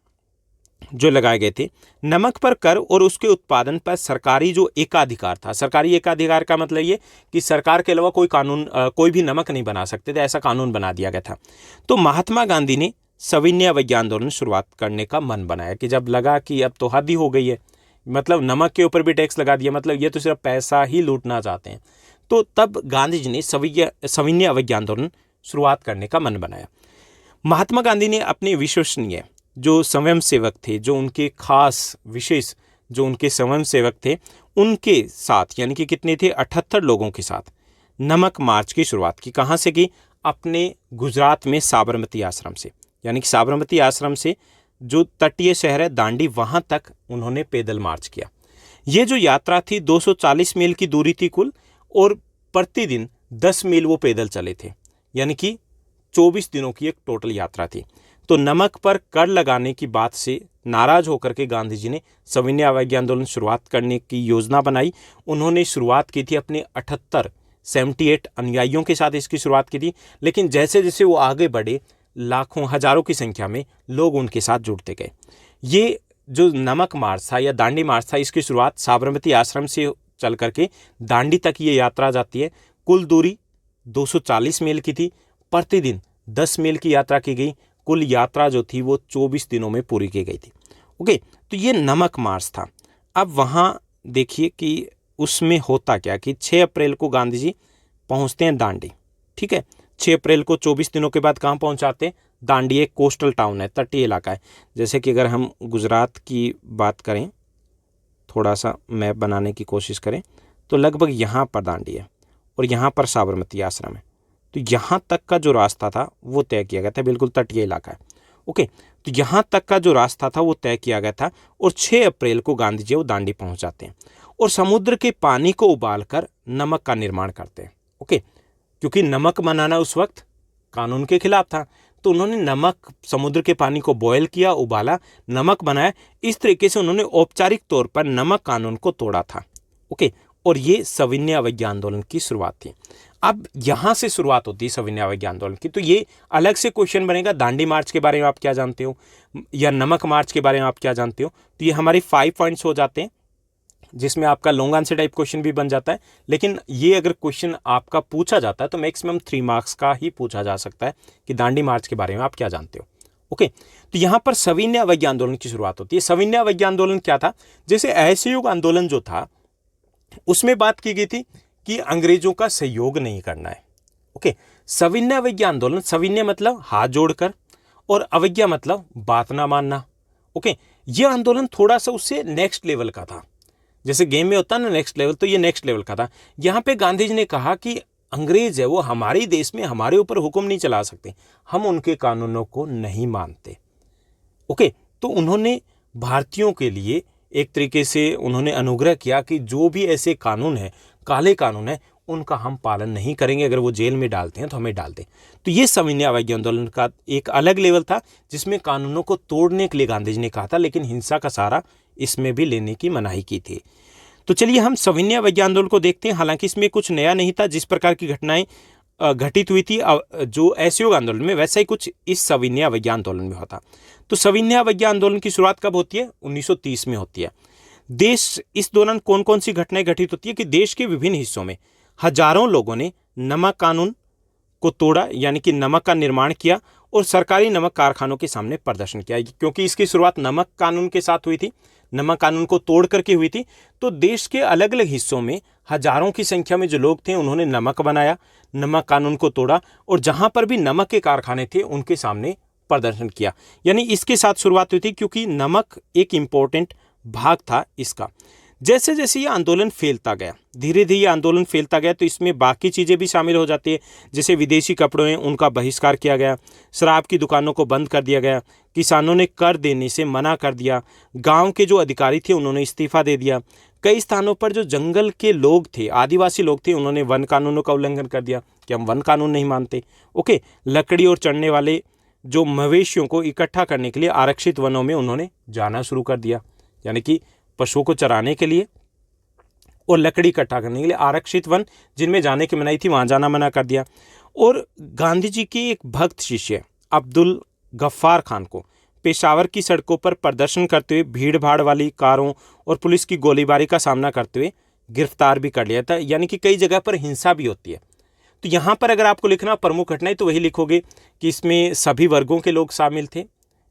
[SPEAKER 1] जो लगाए गए थे, नमक पर कर और उसके उत्पादन पर सरकारी जो एकाधिकार था, सरकारी एकाधिकार का मतलब ये कि सरकार के अलावा कोई भी नमक नहीं बना सकते थे, ऐसा कानून बना दिया गया था। तो महात्मा गांधी ने सविनय अवज्ञा आंदोलन शुरुआत करने का मन बनाया कि जब लगा कि अब तो हद ही हो गई है, मतलब नमक के ऊपर भी टैक्स लगा दिया, मतलब ये तो सिर्फ पैसा ही लूटना चाहते हैं। तो तब गांधी जी ने सविनय अवज्ञा आंदोलन शुरुआत करने का मन बनाया। महात्मा गांधी ने अपने विश्वसनीय जो स्वयं सेवक थे, जो उनके खास विशेष जो उनके स्वयं सेवक थे, उनके साथ यानी कि कितने थे 78 लोगों के साथ नमक मार्च की शुरुआत की। कहाँ से की? अपने गुजरात में साबरमती आश्रम से, यानी कि साबरमती आश्रम से जो तटीय शहर है दांडी, वहाँ तक उन्होंने पैदल मार्च किया। ये जो यात्रा थी 240 मील की दूरी थी कुल, और प्रतिदिन 10 मील वो पैदल चले थे, यानी कि 24 दिनों की एक टोटल यात्रा थी। तो नमक पर कर लगाने की बात से नाराज होकर के गांधी जी ने सविनय अवज्ञा आंदोलन शुरुआत करने की योजना बनाई। उन्होंने शुरुआत की थी अपने 78 अनुयायियों के साथ इसकी शुरुआत की थी, लेकिन जैसे जैसे वो आगे बढ़े लाखों हजारों की संख्या में लोग उनके साथ जुड़ते गए। ये जो नमक मार्च था या दांडी मार्च था, इसकी शुरुआत साबरमती आश्रम से चल करके दांडी तक ये यात्रा जाती है। कुल दूरी 240 मील की थी, प्रतिदिन 10 मील की यात्रा की गई। कुल यात्रा जो थी वो 24 दिनों में पूरी की गई थी। ओके, तो ये नमक मार्च था। अब वहाँ देखिए कि उसमें होता क्या कि 6 अप्रैल को गांधी जी पहुँचते हैं दांडी। ठीक है, 6 अप्रैल को 24 दिनों के बाद कहाँ पहुँचाते हैं? दांडी एक कोस्टल टाउन है, तटीय इलाका है। जैसे कि अगर हम गुजरात की बात करें, थोड़ा सा मैप बनाने की कोशिश करें, तो लगभग यहाँ पर दांडी है और यहाँ पर साबरमती आश्रम है। तो यहाँ तक का जो रास्ता था वो तय किया गया था, बिल्कुल तटीय इलाका है। ओके, तो यहाँ तक का जो रास्ता था वो तय किया गया था और 6 अप्रैल को गांधी जी वो दांडी पहुँच जाते हैं और समुद्र के पानी को उबालकर नमक का निर्माण करते हैं। ओके, क्योंकि नमक बनाना उस वक्त कानून के खिलाफ था, तो उन्होंने नमक समुद्र के पानी को बॉयल किया, उबाला, नमक बनाया। इस तरीके से उन्होंने औपचारिक तौर पर नमक कानून को तोड़ा था। ओके, और ये सविनय अवज्ञा आंदोलन की शुरुआत थी। अब यहाँ से शुरुआत होती है सविनय अवज्ञा आंदोलन की। तो ये अलग से क्वेश्चन बनेगा, दांडी मार्च के बारे में आप क्या जानते हो या नमक मार्च के बारे में आप क्या जानते हो। तो ये हमारे 5 पॉइंट्स हो जाते हैं, जिसमें आपका लॉन्ग आंसर टाइप क्वेश्चन भी बन जाता है। लेकिन ये अगर क्वेश्चन आपका पूछा जाता है तो मैक्सिमम 3 मार्क्स का ही पूछा जा सकता है कि दांडी मार्च के बारे में आप क्या जानते हो। ओके, तो यहाँ पर सविनय अवज्ञा आंदोलन की शुरुआत होती है। सविनय अवज्ञा आंदोलन क्या था? जैसे असहयोग आंदोलन जो था उसमें बात की गई थी कि अंग्रेजों का सहयोग नहीं करना है। ओके, सविनय अवज्ञा आंदोलन, सविनय मतलब हाथ जोड़कर और अवज्ञा मतलब बात ना मानना। ओके, ये आंदोलन थोड़ा सा उससे नेक्स्ट लेवल का था। जैसे गेम में होता है ना नेक्स्ट लेवल, तो ये नेक्स्ट लेवल का था। यहाँ पे गांधी जी ने कहा कि अंग्रेज है वो हमारे देश में हमारे ऊपर हुक्म नहीं चला सकते, हम उनके कानूनों को नहीं मानते। ओके, तो उन्होंने भारतीयों के लिए एक तरीके से उन्होंने अनुग्रह किया कि जो भी ऐसे कानून है, काले कानून है, उनका हम पालन नहीं करेंगे, अगर वो जेल में डालते हैं तो हमें डाल दें। तो ये सविनय अवज्ञा आंदोलन का एक अलग लेवल था, जिसमें कानूनों को तोड़ने के लिए गांधी जी ने कहा था, लेकिन हिंसा का सहारा इसमें भी लेने की मनाही की थी। तो चलिए हम सविनय अवज्ञा आंदोलन को देखते हैं। हालांकि इसमें कुछ नया नहीं था, जिस प्रकार की घटनाएं घटित हुई थी जो असहयोग आंदोलन में, वैसा ही कुछ इस सविनय अवज्ञा आंदोलन में होता। तो सविनय अवज्ञा आंदोलन की शुरुआत कब होती है? 1930 में होती है। देश इस दौरान कौन कौन सी घटनाएं घटित होती है कि देश के विभिन्न हिस्सों में हजारों लोगों ने नमक कानून को तोड़ा, यानी कि नमक का निर्माण किया और सरकारी नमक कारखानों के सामने प्रदर्शन किया। क्योंकि इसकी शुरुआत नमक कानून के साथ हुई थी, नमक कानून को तोड़ करके हुई थी, तो देश के अलग अलग हिस्सों में हजारों की संख्या में जो लोग थे उन्होंने नमक बनाया, नमक कानून को तोड़ा और जहां पर भी नमक के कारखाने थे उनके सामने प्रदर्शन किया। यानी इसके साथ शुरुआत हुई थी, क्योंकि नमक एक इंपॉर्टेंट भाग था इसका। जैसे जैसे ये आंदोलन फैलता गया, धीरे धीरे ये आंदोलन फैलता गया, तो इसमें बाकी चीज़ें भी शामिल हो जाती है। जैसे विदेशी कपड़ों हैं उनका बहिष्कार किया गया, शराब की दुकानों को बंद कर दिया गया, किसानों ने कर देने से मना कर दिया, गांव के जो अधिकारी थे उन्होंने इस्तीफा दे दिया। कई स्थानों पर जो जंगल के लोग थे, आदिवासी लोग थे, उन्होंने वन कानूनों का उल्लंघन कर दिया कि हम वन कानून नहीं मानते। ओके, लकड़ी और चढ़ने वाले जो मवेशियों को इकट्ठा करने के लिए आरक्षित वनों में उन्होंने जाना शुरू कर दिया, यानी कि पशुओं को चराने के लिए और लकड़ी इकट्ठा करने के लिए आरक्षित वन जिनमें जाने की मनाही थी वहां जाना मना कर दिया। और गांधी जी के एक भक्त शिष्य अब्दुल गफ्फार खान को पेशावर की सड़कों पर प्रदर्शन करते हुए भीड़ भाड़ वाली कारों और पुलिस की गोलीबारी का सामना करते हुए गिरफ्तार भी कर लिया था। यानी कि कई जगह पर हिंसा भी होती है। तो यहाँ पर अगर आपको लिखना प्रमुख घटनाएं, तो वही लिखोगे कि इसमें सभी वर्गों के लोग शामिल थे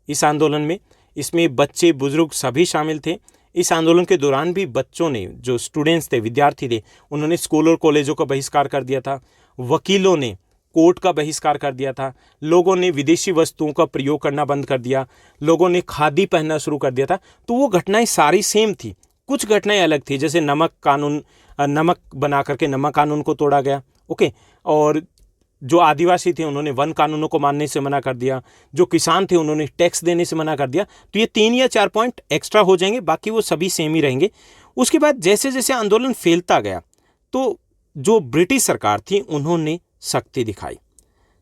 [SPEAKER 1] इस आंदोलन में, इसमें बच्चे बुजुर्ग सभी शामिल थे। इस आंदोलन के दौरान भी बच्चों ने, जो स्टूडेंट्स थे, विद्यार्थी थे, उन्होंने स्कूल और कॉलेजों का बहिष्कार कर दिया था। वकीलों ने कोर्ट का बहिष्कार कर दिया था। लोगों ने विदेशी वस्तुओं का प्रयोग करना बंद कर दिया। लोगों ने खादी पहनना शुरू कर दिया था। तो वो घटनाएं सारी सेम थी, कुछ घटनाएं अलग थी। जैसे नमक कानून, नमक बना करके नमक कानून को तोड़ा गया। ओके, और जो आदिवासी थे उन्होंने वन कानूनों को मानने से मना कर दिया। जो किसान थे उन्होंने टैक्स देने से मना कर दिया। तो ये 3 या 4 पॉइंट एक्स्ट्रा हो जाएंगे, बाकी वो सभी सेम ही रहेंगे। उसके बाद जैसे जैसे आंदोलन फैलता गया, तो जो ब्रिटिश सरकार थी उन्होंने सख्ती दिखाई।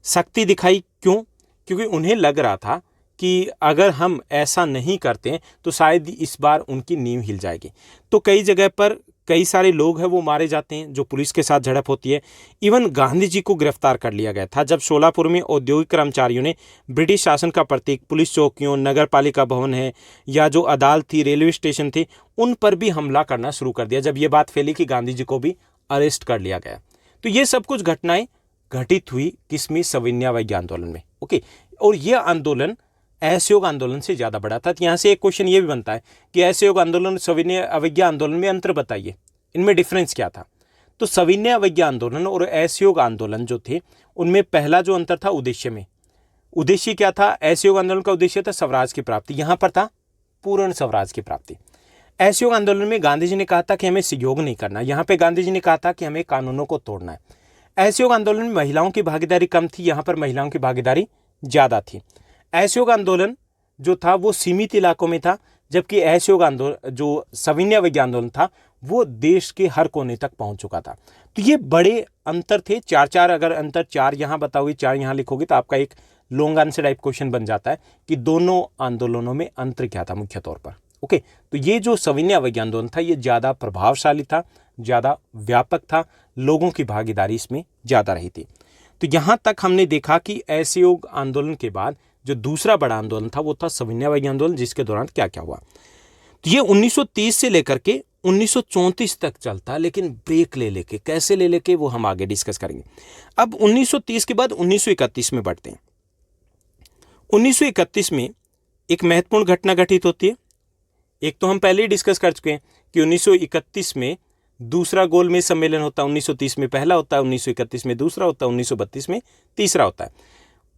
[SPEAKER 1] सख्ती दिखाई क्यों? क्योंकि उन्हें लग रहा था कि अगर हम ऐसा नहीं करते तो शायद इस बार उनकी नींव हिल जाएगी। तो कई जगह पर कई सारे लोग हैं वो मारे जाते हैं, जो पुलिस के साथ झड़प होती है। इवन गांधी जी को गिरफ्तार कर लिया गया था जब शोलापुर में औद्योगिक कर्मचारियों ने ब्रिटिश शासन का प्रतीक पुलिस चौकियों, नगर पालिका भवन है या जो अदालत थी, रेलवे स्टेशन थे, उन पर भी हमला करना शुरू कर दिया। जब ये बात फैली कि गांधी जी को भी अरेस्ट कर लिया गया। तो ये सब कुछ घटनाएं घटित हुई किसमें? सविनय अवज्ञा आंदोलन में। ओके, और यह आंदोलन असहयोग आंदोलन से ज्यादा बड़ा था। तो यहाँ से एक क्वेश्चन ये भी बनता है कि असहयोग आंदोलन, सविनय अवज्ञा आंदोलन में अंतर बताइए, इनमें डिफरेंस क्या था? तो सविनय अवज्ञा आंदोलन और असहयोग आंदोलन जो थे उनमें पहला जो अंतर था उद्देश्य में। उद्देश्य क्या था? असहयोग आंदोलन का उद्देश्य था स्वराज की प्राप्ति, यहां पर था पूर्ण स्वराज की प्राप्ति। असहयोग आंदोलन में गांधी जी ने कहा था कि हमें सहयोग नहीं करना, यहाँ पे गांधी जी ने कहा था कि हमें कानूनों को तोड़ना है। असहयोग आंदोलन में महिलाओं की भागीदारी कम थी, यहाँ पर महिलाओं की भागीदारी ज्यादा थी। असहयोग आंदोलन जो था वो सीमित इलाकों में था, जबकि असहयोग आंदोलन, जो सविनय अवज्ञा आंदोलन था, वो देश के हर कोने तक पहुंच चुका था। तो ये बड़े अंतर थे। 4 अगर अंतर 4 यहाँ बताओगे, 4 यहाँ लिखोगे, तो आपका एक लॉन्ग आंसर टाइप क्वेश्चन बन जाता है कि दोनों आंदोलनों में अंतर क्या था मुख्य तौर पर। ओके, तो ये जो सविनय अवज्ञा आंदोलन था ये ज्यादा प्रभावशाली था, ज्यादा व्यापक था, लोगों की भागीदारी इसमें ज्यादा रही थी। तो यहां तक हमने देखा कि असहयोग आंदोलन के बाद जो दूसरा बड़ा आंदोलन था वो था सविनय अवज्ञा आंदोलन, जिसके दौरान क्या क्या हुआ। तो ये 1930 से लेकर के 1934 तक चलता, लेकिन ब्रेक ले लेके, कैसे ले लेके, वो हम आगे डिस्कस करेंगे। अब 1930 के बाद 1931 में बढ़ते हैं। 1931 में एक महत्वपूर्ण घटना घटित होती है। एक तो हम पहले ही डिस्कस कर चुके हैं कि 1931 में दूसरा गोलमेज सम्मेलन होता है, 1930 में पहला होता है, 1931 में दूसरा होता है, 1932 में तीसरा होता है।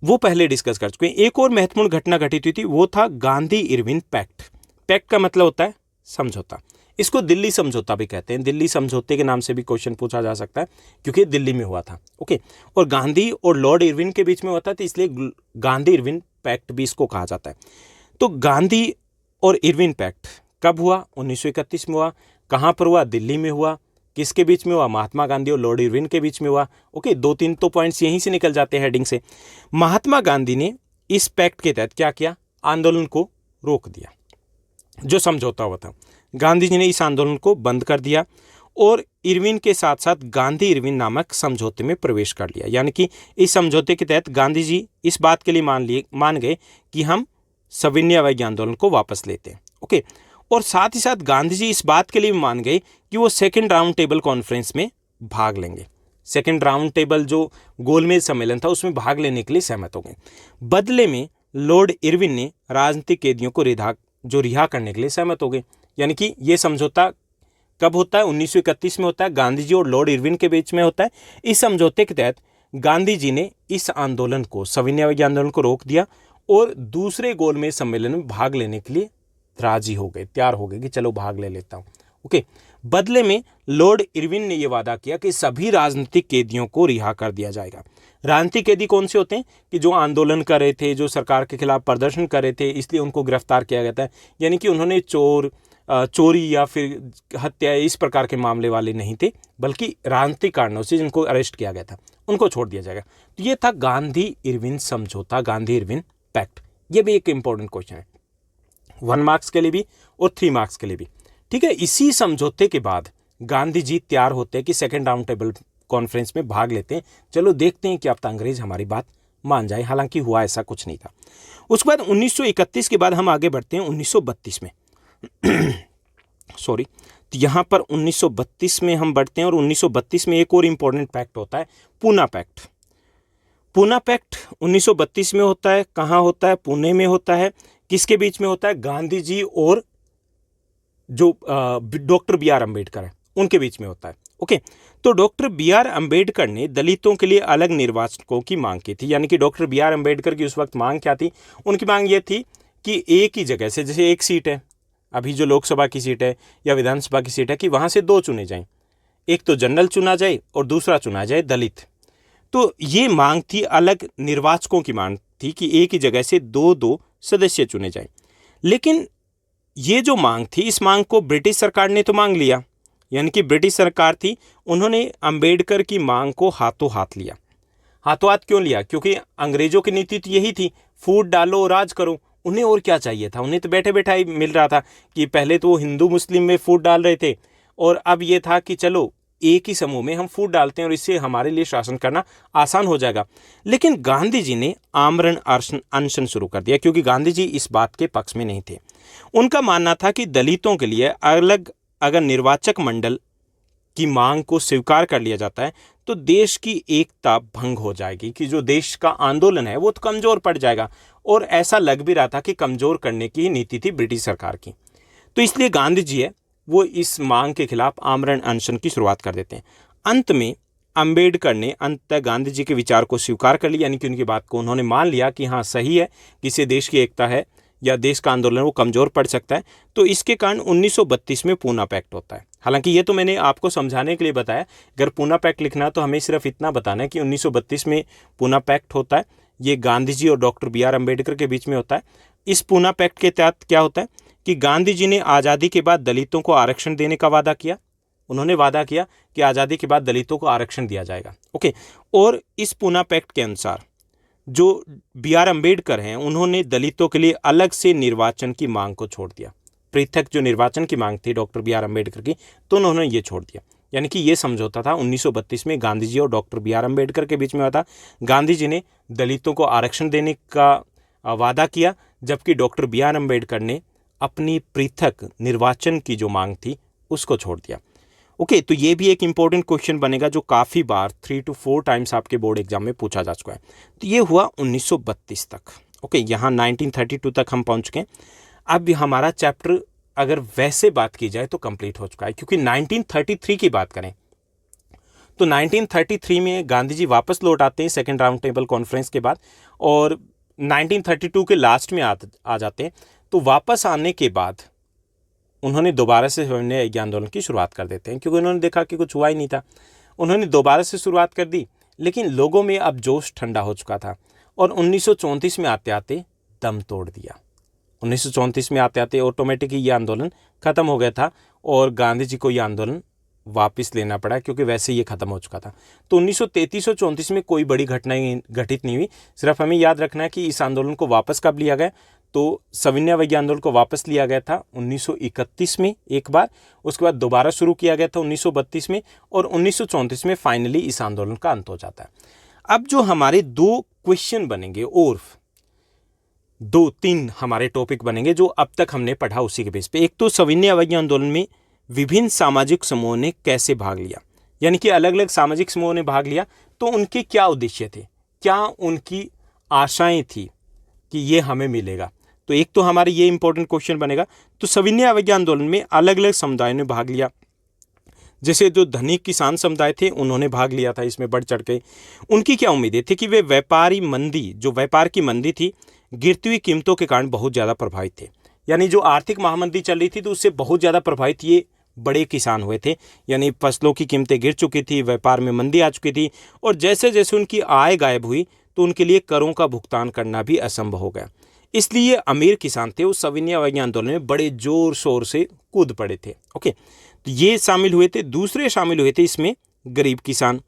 [SPEAKER 1] वो पहले डिस्कस कर चुके हैं। एक और महत्वपूर्ण घटना घटित हुई थी, वो था गांधी इरविन पैक्ट। पैक्ट का मतलब होता है समझौता। इसको दिल्ली समझौता भी कहते हैं। दिल्ली समझौते के नाम से भी क्वेश्चन पूछा जा सकता है क्योंकि दिल्ली में हुआ था। ओके, और गांधी और लॉर्ड इरविन के बीच में हुआ था, तो इसलिए गांधी इरविन पैक्ट भी इसको कहा जाता है। तो गांधी और इरविन पैक्ट कब हुआ? 1931 में हुआ। कहाँ पर हुआ? दिल्ली में हुआ। किसके बीच में हुआ? महात्मा गांधी और लॉर्ड इरविन के बीच में हुआ। ओके, 2-3 तो पॉइंट्स यहीं से निकल जाते हैं हेडिंग से। महात्मा गांधी ने इस पैक्ट के तहत क्या किया? आंदोलन को रोक दिया। जो समझौता हुआ था, गांधी जी ने इस आंदोलन को बंद कर दिया और इरविन के साथ साथ गांधी इरविन नामक समझौते में प्रवेश कर लिया। यानी कि इस समझौते के तहत गांधी जी इस बात के लिए मान गए कि हम सविनय अवज्ञा आंदोलन को वापस लेते हैं। ओके, और साथ ही साथ गांधी जी इस बात के लिए भी मान गए कि वो सेकेंड राउंड टेबल कॉन्फ्रेंस में भाग लेंगे। सेकेंड राउंड टेबल जो गोलमेज सम्मेलन था उसमें भाग लेने के लिए सहमत हो गए। बदले में लॉर्ड इरविन ने राजनीतिक कैदियों को रिहा करने के लिए सहमत हो गए। यानी कि ये समझौता कब होता है? 1931 में होता है, गांधी जी और लॉर्ड इरविन के बीच में होता है। इस समझौते के तहत गांधी जी ने इस आंदोलन को, सविनय अवज्ञा आंदोलन को रोक दिया और दूसरे गोलमेज सम्मेलन में भाग लेने के लिए राजी हो गए, तैयार हो गए कि चलो भाग ले लेता हूँ। ओके, बदले में लॉर्ड इरविन ने यह वादा किया कि सभी राजनीतिक कैदियों को रिहा कर दिया जाएगा। राजनीतिक कैदी कौन से होते हैं? कि जो आंदोलन कर रहे थे, जो सरकार के खिलाफ प्रदर्शन कर रहे थे, इसलिए उनको गिरफ्तार किया गया था। यानी कि उन्होंने चोरी या फिर हत्या इस प्रकार के मामले वाले नहीं थे, बल्कि राजनीतिक कारणों से जिनको अरेस्ट किया गया था उनको छोड़ दिया जाएगा। तो ये था गांधी इरविन समझौता, गांधी इरविन पैक्ट। ये भी एक इंपॉर्टेंट क्वेश्चन है, 1 मार्क्स के लिए भी और 3 मार्क्स के लिए भी। ठीक है, इसी समझौते के बाद गांधी जी तैयार होते हैं कि सेकेंड राउंड टेबल कॉन्फ्रेंस में भाग लेते हैं। चलो देखते हैं कि अब तक अंग्रेज हमारी बात मान जाए। हालांकि हुआ ऐसा कुछ नहीं था। उसके बाद 1931 के बाद हम आगे बढ़ते हैं 1932 में। सॉरी, तो यहाँ पर 1932 में हम बढ़ते हैं और 1932 में एक और इंपॉर्टेंट पैक्ट होता है, पूना पैक्ट। पूना पैक्ट 1932 में होता है। कहाँ होता है? पुणे में होता है। किसके बीच में होता है? गांधी जी और जो डॉक्टर बी आर अम्बेडकर है उनके बीच में होता है। ओके, तो डॉक्टर बी आर अम्बेडकर ने दलितों के लिए अलग निर्वाचकों की मांग की थी। यानी कि डॉक्टर बी आर अम्बेडकर की उस वक्त मांग क्या थी? उनकी मांग ये थी कि एक ही जगह से, जैसे एक सीट है अभी जो लोकसभा की सीट है या विधानसभा की सीट है, कि वहाँ से 2 चुने जाएं। एक तो जनरल चुना जाए और दूसरा चुना जाए दलित। तो ये मांग थी, अलग निर्वाचकों की मांग थी कि एक ही जगह से 2-2 सदस्य चुने जाएं। लेकिन ये जो मांग थी, इस मांग को ब्रिटिश सरकार ने तो मांग लिया। यानी कि ब्रिटिश सरकार थी, उन्होंने अंबेडकर की मांग को हाथों हाथ लिया। हाथों हाथ क्यों लिया? क्योंकि अंग्रेजों की नीति तो यही थी, फूट डालो और राज करो। उन्हें और क्या चाहिए था? उन्हें तो बैठे बैठा ही मिल रहा था कि पहले तो वो हिंदू मुस्लिम में फूट डाल रहे थे और अब ये था कि चलो एक ही समूह में हम फूट डालते हैं और इससे हमारे लिए शासन करना आसान हो जाएगा। लेकिन गांधी जी ने आमरण अनशन शुरू कर दिया, क्योंकि गांधी जी इस बात के पक्ष में नहीं थे। उनका मानना था कि दलितों के लिए अलग अगर निर्वाचक मंडल की मांग को स्वीकार कर लिया जाता है तो देश की एकता भंग हो जाएगी, कि जो देश का आंदोलन है वो तो कमज़ोर पड़ जाएगा। और ऐसा लग भी रहा था कि कमज़ोर करने की नीति थी ब्रिटिश सरकार की। तो इसलिए गांधी जी है वो इस मांग के खिलाफ आमरण अनशन की शुरुआत कर देते हैं। अंत में अंबेडकर ने अंततः गांधी जी के विचार को स्वीकार कर लिया। यानी कि उनकी बात को उन्होंने मान लिया कि हाँ सही है, किसी देश की एकता है या देश का आंदोलन वो कमज़ोर पड़ सकता है। तो इसके कारण 1932 में पूना पैक्ट होता है। हालांकि ये तो मैंने आपको समझाने के लिए बताया, अगर पूना पैक्ट लिखना तो हमें सिर्फ इतना बताना है कि 1932 में पूना पैक्ट होता है। ये गांधी जी और डॉक्टर बी आर अम्बेडकर के बीच में होता है। इस पूना पैक्ट के तहत क्या होता है कि गांधी जी ने आज़ादी के बाद दलितों को आरक्षण देने का वादा किया। उन्होंने वादा किया कि आज़ादी के बाद दलितों को आरक्षण दिया जाएगा। ओके, और इस पूना पैक्ट के अनुसार जो बी आर अम्बेडकर हैं उन्होंने दलितों के लिए अलग से निर्वाचन की मांग को छोड़ दिया। पृथक जो निर्वाचन की मांग थी डॉक्टर बी आर अम्बेडकर की, तो उन्होंने ये छोड़ दिया। यानी कि ये समझौता था 1932 में गांधी जी और डॉक्टर बी आर अम्बेडकर के बीच में हुआ था। गांधी जी ने दलितों को आरक्षण देने का वादा किया, जबकि डॉक्टर बी आर अम्बेडकर ने अपनी पृथक निर्वाचन की जो मांग थी उसको छोड़ दिया। ओके, तो ये भी एक इंपॉर्टेंट क्वेश्चन बनेगा जो काफ़ी बार 3 to 4 टाइम्स आपके बोर्ड एग्जाम में पूछा जा चुका है। तो ये हुआ 1932 तक। ओके, यहाँ 1932 तक हम पहुँच गए। अब हमारा चैप्टर अगर वैसे बात की जाए तो कंप्लीट हो चुका है, क्योंकि 1933 की बात करें तो 1933 में गांधी जी वापस लौट आते हैं सेकेंड राउंड टेबल कॉन्फ्रेंस के बाद, और 1932 के लास्ट में आ जाते हैं। तो वापस आने के बाद उन्होंने दोबारा से सविनय अवज्ञा आंदोलन की शुरुआत कर देते हैं, क्योंकि उन्होंने देखा कि कुछ हुआ ही नहीं था। उन्होंने दोबारा से शुरुआत कर दी, लेकिन लोगों में अब जोश ठंडा हो चुका था और 1934 में आते आते दम तोड़ दिया। 1934 में आते आते ऑटोमेटिक ही ये आंदोलन खत्म हो गया था और गांधी जी को ये आंदोलन वापस लेना पड़ा, क्योंकि वैसे ये खत्म हो चुका था। तो 1933 और 34 में कोई बड़ी घटनाएं घटित नहीं हुई। सिर्फ हमें याद रखना है कि इस आंदोलन को वापस कब लिया गया। तो सविनय अवज्ञा आंदोलन को वापस लिया गया था 1931 में एक बार, उसके बाद दोबारा शुरू किया गया था 1932 में, और 1934 में फाइनली इस आंदोलन का अंत हो जाता है। अब जो हमारे दो क्वेश्चन बनेंगे और 2-3 हमारे टॉपिक बनेंगे जो अब तक हमने पढ़ा उसी के बेस पे। एक तो सविनय अवज्ञा आंदोलन में विभिन्न सामाजिक समूहों ने कैसे भाग लिया, यानी कि अलग अलग सामाजिक समूहों ने भाग लिया, तो उनके क्या उद्देश्य थे, क्या उनकी आशाएं थी कि ये हमें मिलेगा। तो एक तो हमारे ये इंपॉर्टेंट क्वेश्चन बनेगा। तो सविनय अवज्ञा आंदोलन में अलग अलग समुदायों ने भाग लिया। जैसे जो धनिक किसान समुदाय थे उन्होंने भाग लिया था इसमें बढ़ चढ़ के। उनकी क्या उम्मीदें थी कि वे व्यापारी मंदी, जो व्यापार की मंदी थी, गिरती हुई कीमतों के कारण बहुत ज़्यादा प्रभावित थे। यानी जो आर्थिक महामंदी चल रही थी तो उससे बहुत ज़्यादा प्रभावित ये बड़े किसान हुए थे। यानी फसलों की कीमतें गिर चुकी थी, व्यापार में मंदी आ चुकी थी, और जैसे जैसे उनकी आय गायब हुई तो उनके लिए करों का भुगतान करना भी असंभव हो गया। इसलिए अमीर किसान थे वो सविनय अवज्ञा आंदोलन में बड़े जोर शोर से कूद पड़े थे। ओके, तो ये शामिल हुए थे। दूसरे शामिल हुए थे इसमें गरीब किसान।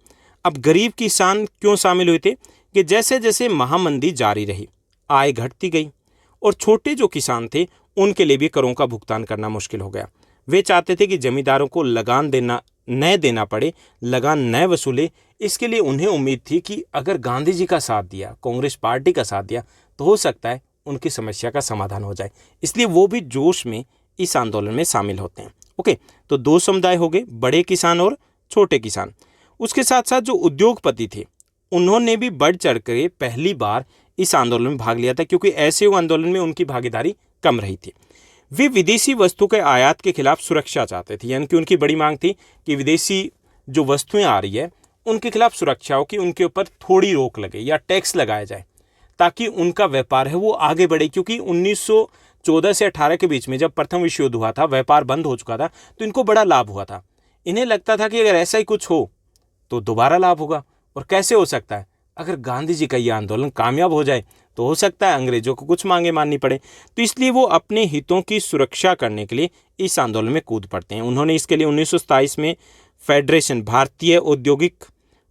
[SPEAKER 1] अब गरीब किसान क्यों शामिल हुए थे कि जैसे जैसे महामंदी जारी रही, आय घटती गई और छोटे जो किसान थे उनके लिए भी करों का भुगतान करना मुश्किल हो गया। वे चाहते थे कि जमींदारों को लगान न देना पड़े, लगान न वसूले। इसके लिए उन्हें उम्मीद थी कि अगर गांधी जी का साथ दिया, कांग्रेस पार्टी का साथ दिया, तो हो सकता है उनकी समस्या का समाधान हो जाए। इसलिए वो भी जोश में इस आंदोलन में शामिल होते हैं। ओके, तो दो समुदाय हो गए, बड़े किसान और छोटे किसान। उसके साथ साथ जो उद्योगपति थे उन्होंने भी बढ़ चढ़ कर पहली बार इस आंदोलन में भाग लिया था, क्योंकि ऐसे आंदोलन में उनकी भागीदारी कम रही थी। वे विदेशी वस्तु के आयात के खिलाफ सुरक्षा चाहते थे, यानी कि उनकी बड़ी मांग थी कि विदेशी जो वस्तुएं आ रही है उनके खिलाफ सुरक्षा हो, कि उनके ऊपर थोड़ी रोक लगे या टैक्स लगाया जाए ताकि उनका व्यापार है वो आगे बढ़े। क्योंकि 1914 से 18 के बीच में जब प्रथम विश्व युद्ध हुआ था, व्यापार बंद हो चुका था, तो इनको बड़ा लाभ हुआ था। इन्हें लगता था कि अगर ऐसा ही कुछ हो तो दोबारा लाभ होगा। और कैसे हो सकता है, अगर गांधी जी का ये आंदोलन कामयाब हो जाए तो हो सकता है अंग्रेजों को कुछ मांगे माननी पड़े। तो इसलिए वो अपने हितों की सुरक्षा करने के लिए इस आंदोलन में कूद पड़ते हैं। उन्होंने इसके लिए 1927 में फेडरेशन, भारतीय औद्योगिक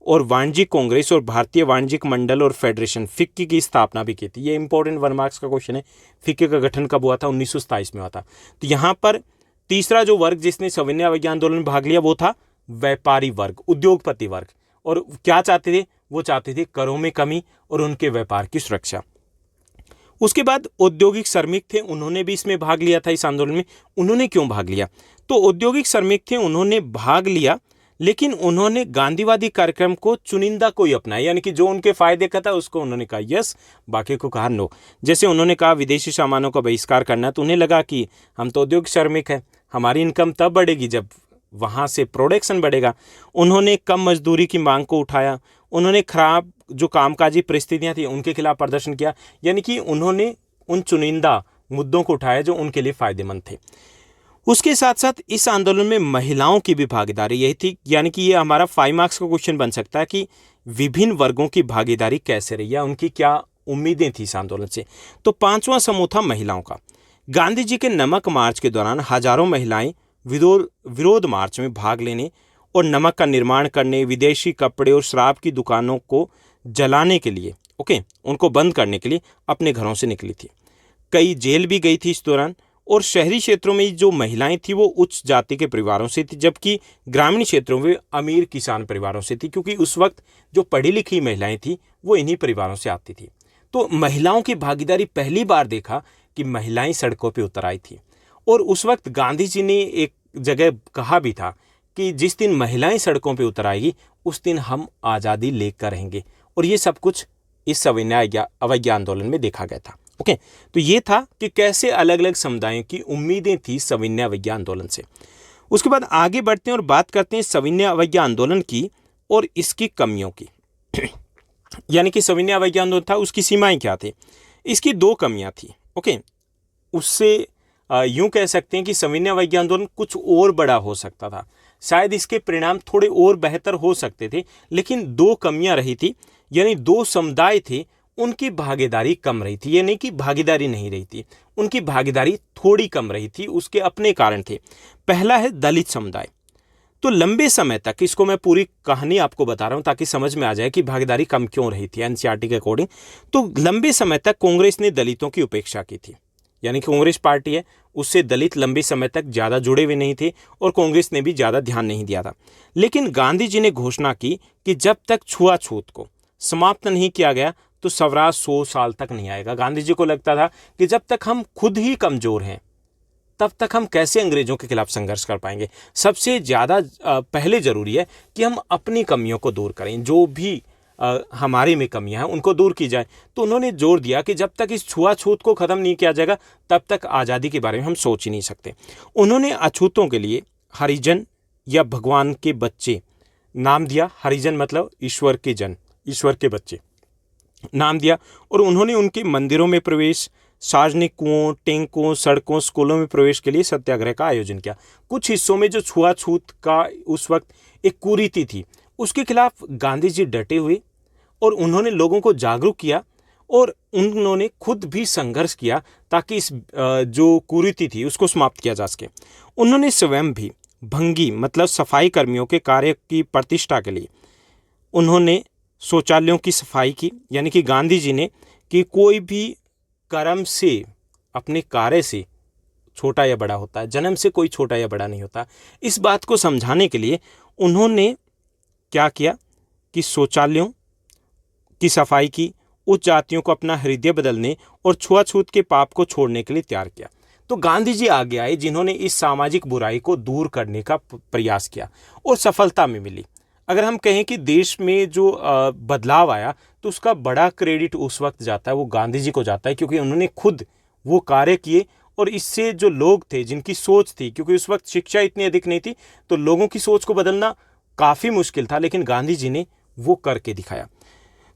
[SPEAKER 1] और वाणिज्यिक कांग्रेस और भारतीय वाणिज्यिक मंडल और फेडरेशन फिक्की की स्थापना भी की थी। ये इंपॉर्टेंट 1 मार्क्स का क्वेश्चन है। फिक्की का गठन कब हुआ था? 1927 में हुआ था। तो यहाँ पर तीसरा जो वर्ग जिसने सविनय अवज्ञा आंदोलन में भाग लिया वो था व्यापारी वर्ग, उद्योगपति वर्ग। और क्या चाहते थे? वो चाहते थे करों में कमी और उनके व्यापार की सुरक्षा। उसके बाद औद्योगिक श्रमिक थे, उन्होंने भी इसमें भाग लिया था इस आंदोलन में। उन्होंने क्यों भाग लिया? तो औद्योगिक श्रमिक थे, उन्होंने भाग लिया, लेकिन उन्होंने गांधीवादी कार्यक्रम को चुनिंदा कोई अपनाया, यानी कि जो उनके फायदे का था उसको उन्होंने कहा यस, बाकी को कहा नो। जैसे उन्होंने कहा विदेशी सामानों का बहिष्कार करना, तो उन्हें लगा कि हम तो औद्योगिक श्रमिक हैं, हमारी इनकम तब बढ़ेगी जब वहाँ से प्रोडक्शन बढ़ेगा। उन्होंने कम मजदूरी की मांग को उठाया। उन्होंने खराब जो कामकाजी परिस्थितियाँ थी उनके खिलाफ प्रदर्शन किया, यानी कि उन्होंने उन चुनिंदा मुद्दों को उठाया जो उनके लिए फायदेमंद थे। उसके साथ साथ इस आंदोलन में महिलाओं की भी भागीदारी यही थी, यानी कि ये हमारा 5 मार्क्स का क्वेश्चन बन सकता है कि विभिन्न वर्गों की भागीदारी कैसे रही या उनकी क्या उम्मीदें थी इस आंदोलन से। तो 5वां समूह था महिलाओं का। गांधी जी के नमक मार्च के दौरान हजारों महिलाएं विरोध मार्च में भाग लेने और नमक का निर्माण करने, विदेशी कपड़े और शराब की दुकानों को जलाने के लिए, उनको बंद करने के लिए अपने घरों से निकली थी। कई जेल भी गई थी इस दौरान। और शहरी क्षेत्रों में जो महिलाएं थी वो उच्च जाति के परिवारों से थी, जबकि ग्रामीण क्षेत्रों में अमीर किसान परिवारों से थी, क्योंकि उस वक्त जो पढ़ी लिखी महिलाएं थी वो इन्हीं परिवारों से आती थी। तो महिलाओं की भागीदारी पहली बार देखा कि महिलाएं सड़कों पर उतर आई थी। और उस वक्त गांधी जी ने एक जगह कहा भी था कि जिस दिन महिलाएं सड़कों पर उतर आएगी उस दिन हम आज़ादी लेकर रहेंगे। और ये सब कुछ इस सविनय अवज्ञा आंदोलन में देखा गया था। तो ये था कि कैसे अलग अलग समुदायों की उम्मीदें थी सविनय अवज्ञा आंदोलन से। उसके बाद आगे बढ़ते हैं और बात करते हैं सविनय अवज्ञा आंदोलन की और इसकी कमियों की। यानी कि सविनय अवज्ञा आंदोलन था, उसकी सीमाएं क्या थी? इसकी दो कमियां थी। ओके, उससे यूं कह सकते हैं कि सविनय अवज्ञा आंदोलन कुछ और बड़ा हो सकता था, शायद इसके परिणाम थोड़े और बेहतर हो सकते थे, लेकिन दो कमियां रही थी। यानी दो समुदाय थे, उनकी भागीदारी कम रही थी। ये नहीं कि भागीदारी नहीं रही थी, उनकी भागीदारी थोड़ी कम रही थी। उसके अपने कारण थे। पहला है दलित समुदाय। तो लंबे समय तक, इसको मैं पूरी कहानी आपको बता रहा हूं ताकि समझ में आ जाए कि भागीदारी कम क्यों रही थी एनसीईआरटी के अकॉर्डिंग। तो लंबे समय तक कांग्रेस ने दलितों की उपेक्षा की थी। यानी कि कांग्रेस पार्टी है, उससे दलित लंबे समय तक ज़्यादा जुड़े हुए नहीं थे और कांग्रेस ने भी ज़्यादा ध्यान नहीं दिया था। लेकिन गांधी जी ने घोषणा की कि जब तक छुआछूत को समाप्त नहीं किया गया तो स्वराज 100 साल तक नहीं आएगा। गांधी जी को लगता था कि जब तक हम खुद ही कमज़ोर हैं तब तक हम कैसे अंग्रेजों के खिलाफ संघर्ष कर पाएंगे। सबसे ज़्यादा पहले ज़रूरी है कि हम अपनी कमियों को दूर करें, जो भी हमारे में कमियां हैं उनको दूर की जाए। तो उन्होंने जोर दिया कि जब तक इस छुआछूत को ख़त्म नहीं किया जाएगा तब तक आज़ादी के बारे में हम सोच ही नहीं सकते। उन्होंने अछूतों के लिए हरिजन या भगवान के बच्चे नाम दिया। हरिजन मतलब ईश्वर के जन, ईश्वर के बच्चे नाम दिया। और उन्होंने उनके मंदिरों में प्रवेश, सार्वजनिक कुओं, टैंकों, सड़कों, स्कूलों में प्रवेश के लिए सत्याग्रह का आयोजन किया। कुछ हिस्सों में जो छुआछूत का उस वक्त एक कुरीति थी उसके खिलाफ गांधी जी डटे हुए और उन्होंने लोगों को जागरूक किया और उन्होंने खुद भी संघर्ष किया ताकि इस जो कुरीति थी उसको समाप्त किया जा सके। उन्होंने स्वयं भी भंगी मतलब सफाई कर्मियों के कार्य की प्रतिष्ठा के लिए उन्होंने शौचालयों की सफाई की। यानी कि गांधी जी ने कि कोई भी कर्म से, अपने कार्य से छोटा या बड़ा होता है, जन्म से कोई छोटा या बड़ा नहीं होता। इस बात को समझाने के लिए उन्होंने क्या किया कि शौचालयों की सफाई की, उच्च जातियों को अपना हृदय बदलने और छुआछूत के पाप को छोड़ने के लिए तैयार किया। तो गांधी जी आगे आए जिन्होंने इस सामाजिक बुराई को दूर करने का प्रयास किया और सफलता में मिली। अगर हम कहें कि देश में जो बदलाव आया तो उसका बड़ा क्रेडिट उस वक्त जाता है वो गांधी जी को जाता है, क्योंकि उन्होंने खुद वो कार्य किए और इससे जो लोग थे जिनकी सोच थी, क्योंकि उस वक्त शिक्षा इतनी अधिक नहीं थी तो लोगों की सोच को बदलना काफ़ी मुश्किल था, लेकिन गांधी जी ने वो करके दिखाया।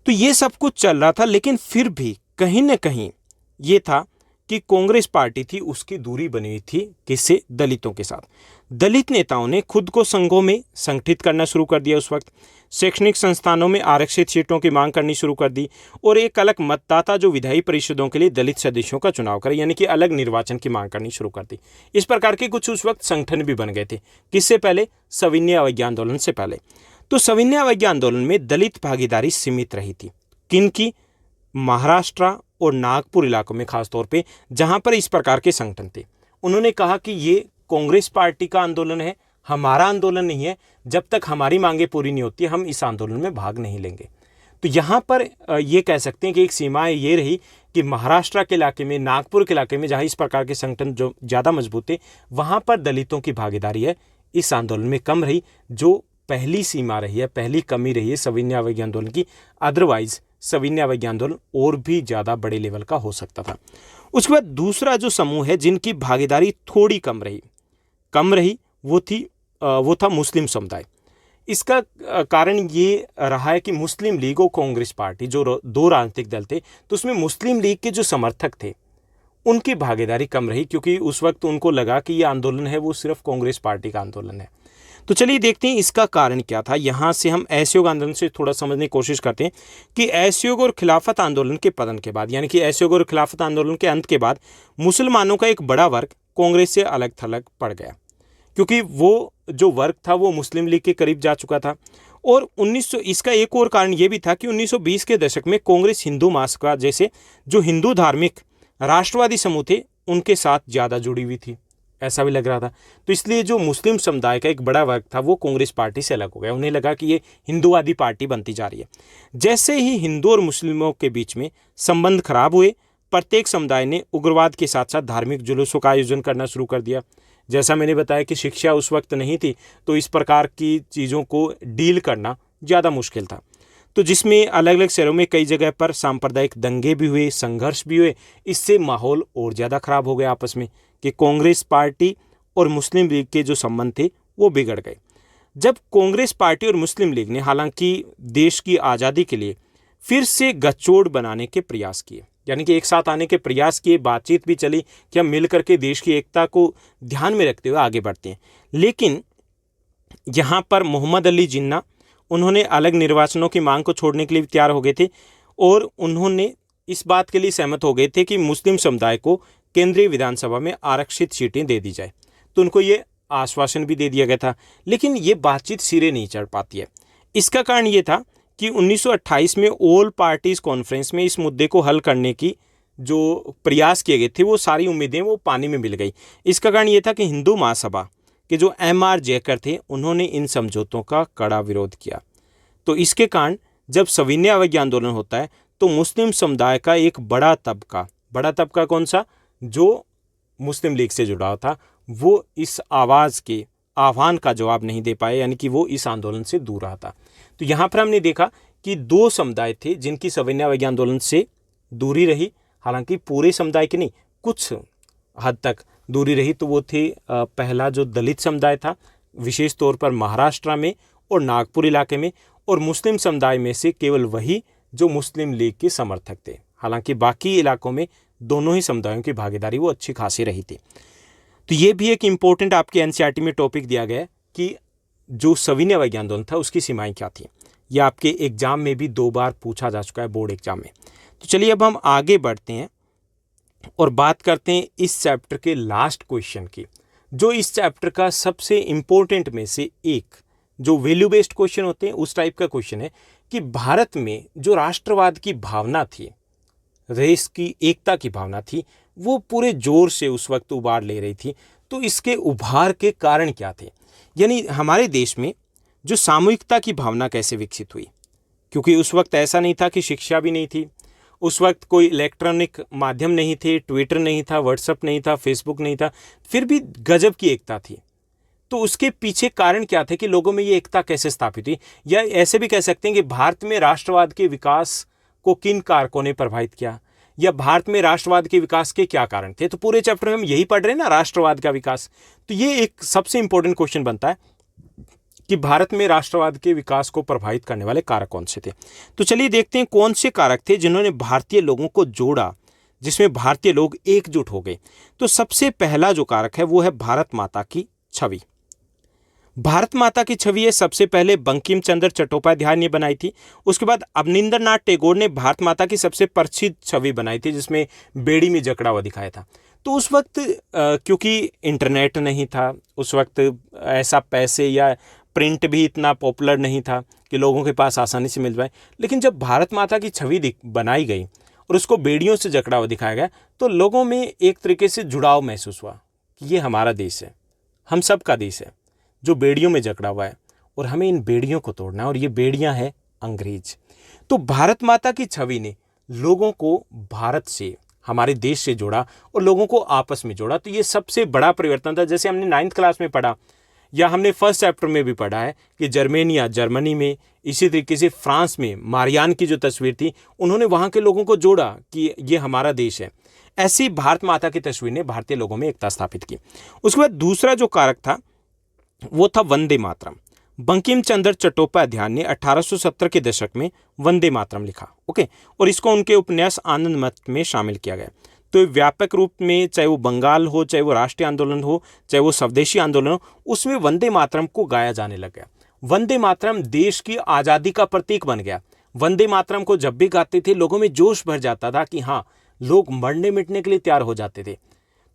[SPEAKER 1] तो ये सब कुछ चल रहा था, लेकिन फिर भी कहीं ना कहीं ये था कि कांग्रेस पार्टी थी उसकी दूरी बनी हुई थी किससे? दलितों के साथ। दलित नेताओं ने खुद को संघों में संगठित करना शुरू कर दिया। उस वक्त शैक्षणिक संस्थानों में आरक्षित सीटों की मांग करनी शुरू कर दी और एक अलग मतदाता जो विधायी परिषदों के लिए दलित सदस्यों का चुनाव करे, यानी कि अलग निर्वाचन की मांग करनी शुरू कर दी। इस प्रकार के कुछ उस वक्त संगठन भी बन गए थे। किससे पहले? सविनय अवज्ञा आंदोलन से पहले। तो सविनय अवज्ञा आंदोलन में दलित भागीदारी सीमित रही थी। किनकी? महाराष्ट्र और नागपुर इलाकों में, खासतौर पे जहां पर इस प्रकार के संगठन थे। उन्होंने कहा कि ये कांग्रेस पार्टी का आंदोलन है, हमारा आंदोलन नहीं है। जब तक हमारी मांगे पूरी नहीं होती हम इस आंदोलन में भाग नहीं लेंगे। तो यहाँ पर ये कह सकते हैं कि एक सीमा ये रही कि महाराष्ट्र के इलाके में, नागपुर के इलाके में जहाँ इस प्रकार के संगठन जो ज़्यादा मजबूत थे वहाँ पर दलितों की भागीदारी है इस आंदोलन में कम रही, जो पहली सीमा रही है, पहली कमी रही है सविनय अवज्ञा आंदोलन की। अदरवाइज सविनय अवज्ञा आंदोलन और भी ज़्यादा बड़े लेवल का हो सकता था। उसके बाद दूसरा जो समूह है जिनकी भागीदारी थोड़ी कम रही वो था मुस्लिम समुदाय। इसका कारण ये रहा है कि मुस्लिम लीग और कांग्रेस पार्टी जो दो राजनीतिक दल थे, तो उसमें मुस्लिम लीग के जो समर्थक थे उनकी भागीदारी कम रही, क्योंकि उस वक्त उनको लगा कि ये आंदोलन है वो सिर्फ कांग्रेस पार्टी का आंदोलन है। तो चलिए देखते हैं इसका कारण क्या था। यहाँ से हम असहयोग आंदोलन से थोड़ा समझने की कोशिश करते हैं कि असहयोग और खिलाफत आंदोलन के पतन के बाद, यानी कि असहयोग और खिलाफत आंदोलन के अंत के बाद मुसलमानों का एक बड़ा वर्ग कांग्रेस से अलग थलग पड़ गया, क्योंकि वो जो वर्ग था वो मुस्लिम लीग के करीब जा चुका था। और इसका एक और कारण ये भी था कि 1920 के दशक में कांग्रेस हिंदू महासभा जैसे जो हिंदू धार्मिक राष्ट्रवादी समूह थे उनके साथ ज़्यादा जुड़ी हुई थी, ऐसा भी लग रहा था। तो इसलिए जो मुस्लिम समुदाय का एक बड़ा वर्ग था वो कांग्रेस पार्टी से अलग हो गया। उन्हें लगा कि ये हिंदूवादी पार्टी बनती जा रही है। जैसे ही हिंदू और मुस्लिमों के बीच में संबंध खराब हुए, प्रत्येक समुदाय ने उग्रवाद के साथ साथ धार्मिक जुलूसों का आयोजन करना शुरू कर दिया। जैसा मैंने बताया कि शिक्षा उस वक्त नहीं थी, तो इस प्रकार की चीज़ों को डील करना ज़्यादा मुश्किल था। तो जिसमें अलग अलग शहरों में कई जगह पर सांप्रदायिक दंगे भी हुए, संघर्ष भी हुए। इससे माहौल और ज़्यादा खराब हो गया आपस में कि कांग्रेस पार्टी और मुस्लिम लीग के जो संबंध थे वो बिगड़ गए। जब कांग्रेस पार्टी और मुस्लिम लीग ने हालांकि देश की आज़ादी के लिए फिर से गठजोड़ बनाने के प्रयास किए, यानी कि एक साथ आने के प्रयास किए, बातचीत भी चली कि हम मिलकर के देश की एकता को ध्यान में रखते हुए आगे बढ़ते हैं, लेकिन यहाँ पर मोहम्मद अली जिन्ना उन्होंने अलग निर्वाचनों की मांग को छोड़ने के लिए तैयार हो गए थे और उन्होंने इस बात के लिए सहमत हो गए थे कि मुस्लिम समुदाय को केंद्रीय विधानसभा में आरक्षित सीटें दे दी जाए। तो उनको ये आश्वासन भी दे दिया गया था, लेकिन ये बातचीत सिरे नहीं चढ़ पाती है। इसका कारण ये था कि 1928 में ऑल पार्टीज कॉन्फ्रेंस में इस मुद्दे को हल करने की जो प्रयास किए गए थे वो सारी उम्मीदें वो पानी में मिल गई। इसका कारण ये था कि हिंदू महासभा कि जो M.R. जयकर थे उन्होंने इन समझौतों का कड़ा विरोध किया। तो इसके कारण जब सविनय अवज्ञा आंदोलन होता है तो मुस्लिम समुदाय का एक बड़ा तबका कौन सा, जो मुस्लिम लीग से जुड़ा था, वो इस आवाज़ के आह्वान का जवाब नहीं दे पाए, यानी कि वो इस आंदोलन से दूर रहा था। तो यहाँ पर हमने देखा कि दो समुदाय थे जिनकी सविनय अवज्ञा आंदोलन से दूरी रही, हालांकि पूरे समुदाय की नहीं, कुछ हद तक दूरी रही। तो वो थे पहला जो दलित समुदाय था, विशेष तौर पर महाराष्ट्र में और नागपुर इलाके में, और मुस्लिम समुदाय में से केवल वही जो मुस्लिम लीग के समर्थक थे। हालांकि बाकी इलाकों में दोनों ही समुदायों की भागीदारी वो अच्छी खासी रही थी। तो ये भी एक इम्पोर्टेंट आपके NCERT में टॉपिक दिया गया है कि जो सविनय अवज्ञा आंदोलन था उसकी सीमाएं क्या थी। यह आपके एग्जाम में भी 2 बार पूछा जा चुका है, बोर्ड एग्जाम में। तो चलिए अब हम आगे बढ़ते हैं और बात करते हैं इस चैप्टर के लास्ट क्वेश्चन की, जो इस चैप्टर का सबसे इम्पोर्टेंट में से एक, जो वैल्यू बेस्ड क्वेश्चन होते हैं उस टाइप का क्वेश्चन है कि भारत में जो राष्ट्रवाद की भावना थी, देश की एकता की भावना थी, वो पूरे जोर से उस वक्त उभार ले रही थी। तो इसके उभार के कारण क्या थे, यानी हमारे देश में जो सामूहिकता की भावना कैसे विकसित हुई, क्योंकि उस वक्त ऐसा नहीं था कि शिक्षा भी नहीं थी, उस वक्त कोई इलेक्ट्रॉनिक माध्यम नहीं थे, ट्विटर नहीं था, व्हाट्सएप नहीं था, फेसबुक नहीं था, फिर भी गजब की एकता थी। तो उसके पीछे कारण क्या थे कि लोगों में ये एकता कैसे स्थापित हुई, या ऐसे भी कह सकते हैं कि भारत में राष्ट्रवाद के विकास को किन कारकों ने प्रभावित किया, या भारत में राष्ट्रवाद के विकास के क्या कारण थे। तो पूरे चैप्टर में हम यही पढ़ रहे हैं ना, राष्ट्रवाद का विकास। तो ये एक सबसे इंपॉर्टेंट क्वेश्चन बनता है कि भारत में राष्ट्रवाद के विकास को प्रभावित करने वाले कारक कौन से थे। तो चलिए देखते हैं कौन से कारक थे जिन्होंने भारतीय लोगों को जोड़ा, जिसमें भारतीय लोग एकजुट हो गए। तो सबसे पहला जो कारक है वो है भारत माता की छवि। भारत माता की छवि है सबसे पहले बंकिम चंद्र चट्टोपाध्याय ने बनाई थी। उसके बाद अवनिंद्रनाथ टैगोर ने भारत माता की सबसे प्रसिद्ध छवि बनाई थी, जिसमें बेड़ी में जकड़ा हुआ दिखाया था। तो उस वक्त क्योंकि इंटरनेट नहीं था, उस वक्त ऐसा पैसे या प्रिंट भी इतना पॉपुलर नहीं था कि लोगों के पास आसानी से मिल पाए, लेकिन जब भारत माता की छवि बनाई गई और उसको बेड़ियों से जकड़ा हुआ दिखाया गया तो लोगों में एक तरीके से जुड़ाव महसूस हुआ कि ये हमारा देश है, हम सब का देश है जो बेड़ियों में जकड़ा हुआ है, और हमें इन बेड़ियों को तोड़ना है, और ये बेड़ियां हैं अंग्रेज। तो भारत माता की छवि ने लोगों को भारत से, हमारे देश से जोड़ा और लोगों को आपस में जोड़ा। तो ये सबसे बड़ा परिवर्तन था। जैसे हमने 9th क्लास में पढ़ा या हमने फर्स्ट चैप्टर में भी पढ़ा है कि जर्मनी में, इसी तरीके से फ्रांस में मारियान की जो तस्वीर थी, उन्होंने वहाँ के लोगों को जोड़ा कि ये हमारा देश है। ऐसी भारत माता की तस्वीर ने भारतीय लोगों में एकता स्थापित की। उसके बाद दूसरा जो कारक था वो था वंदे मातरम। बंकिम चंद्र चट्टोपाध्याय ने 1870 के दशक में वंदे मातरम लिखा, ओके, और इसको उनके उपन्यास आनंद मठ में शामिल किया गया। तो व्यापक रूप में, चाहे वो बंगाल हो, चाहे वो राष्ट्रीय आंदोलन हो, चाहे वो स्वदेशी आंदोलन हो, उसमें वंदे मातरम को गाया जाने लग गया। वंदे मातरम देश की आज़ादी का प्रतीक बन गया। वंदे मातरम को जब भी गाते थे लोगों में जोश भर जाता था कि हाँ, लोग मरने मिटने के लिए तैयार हो जाते थे।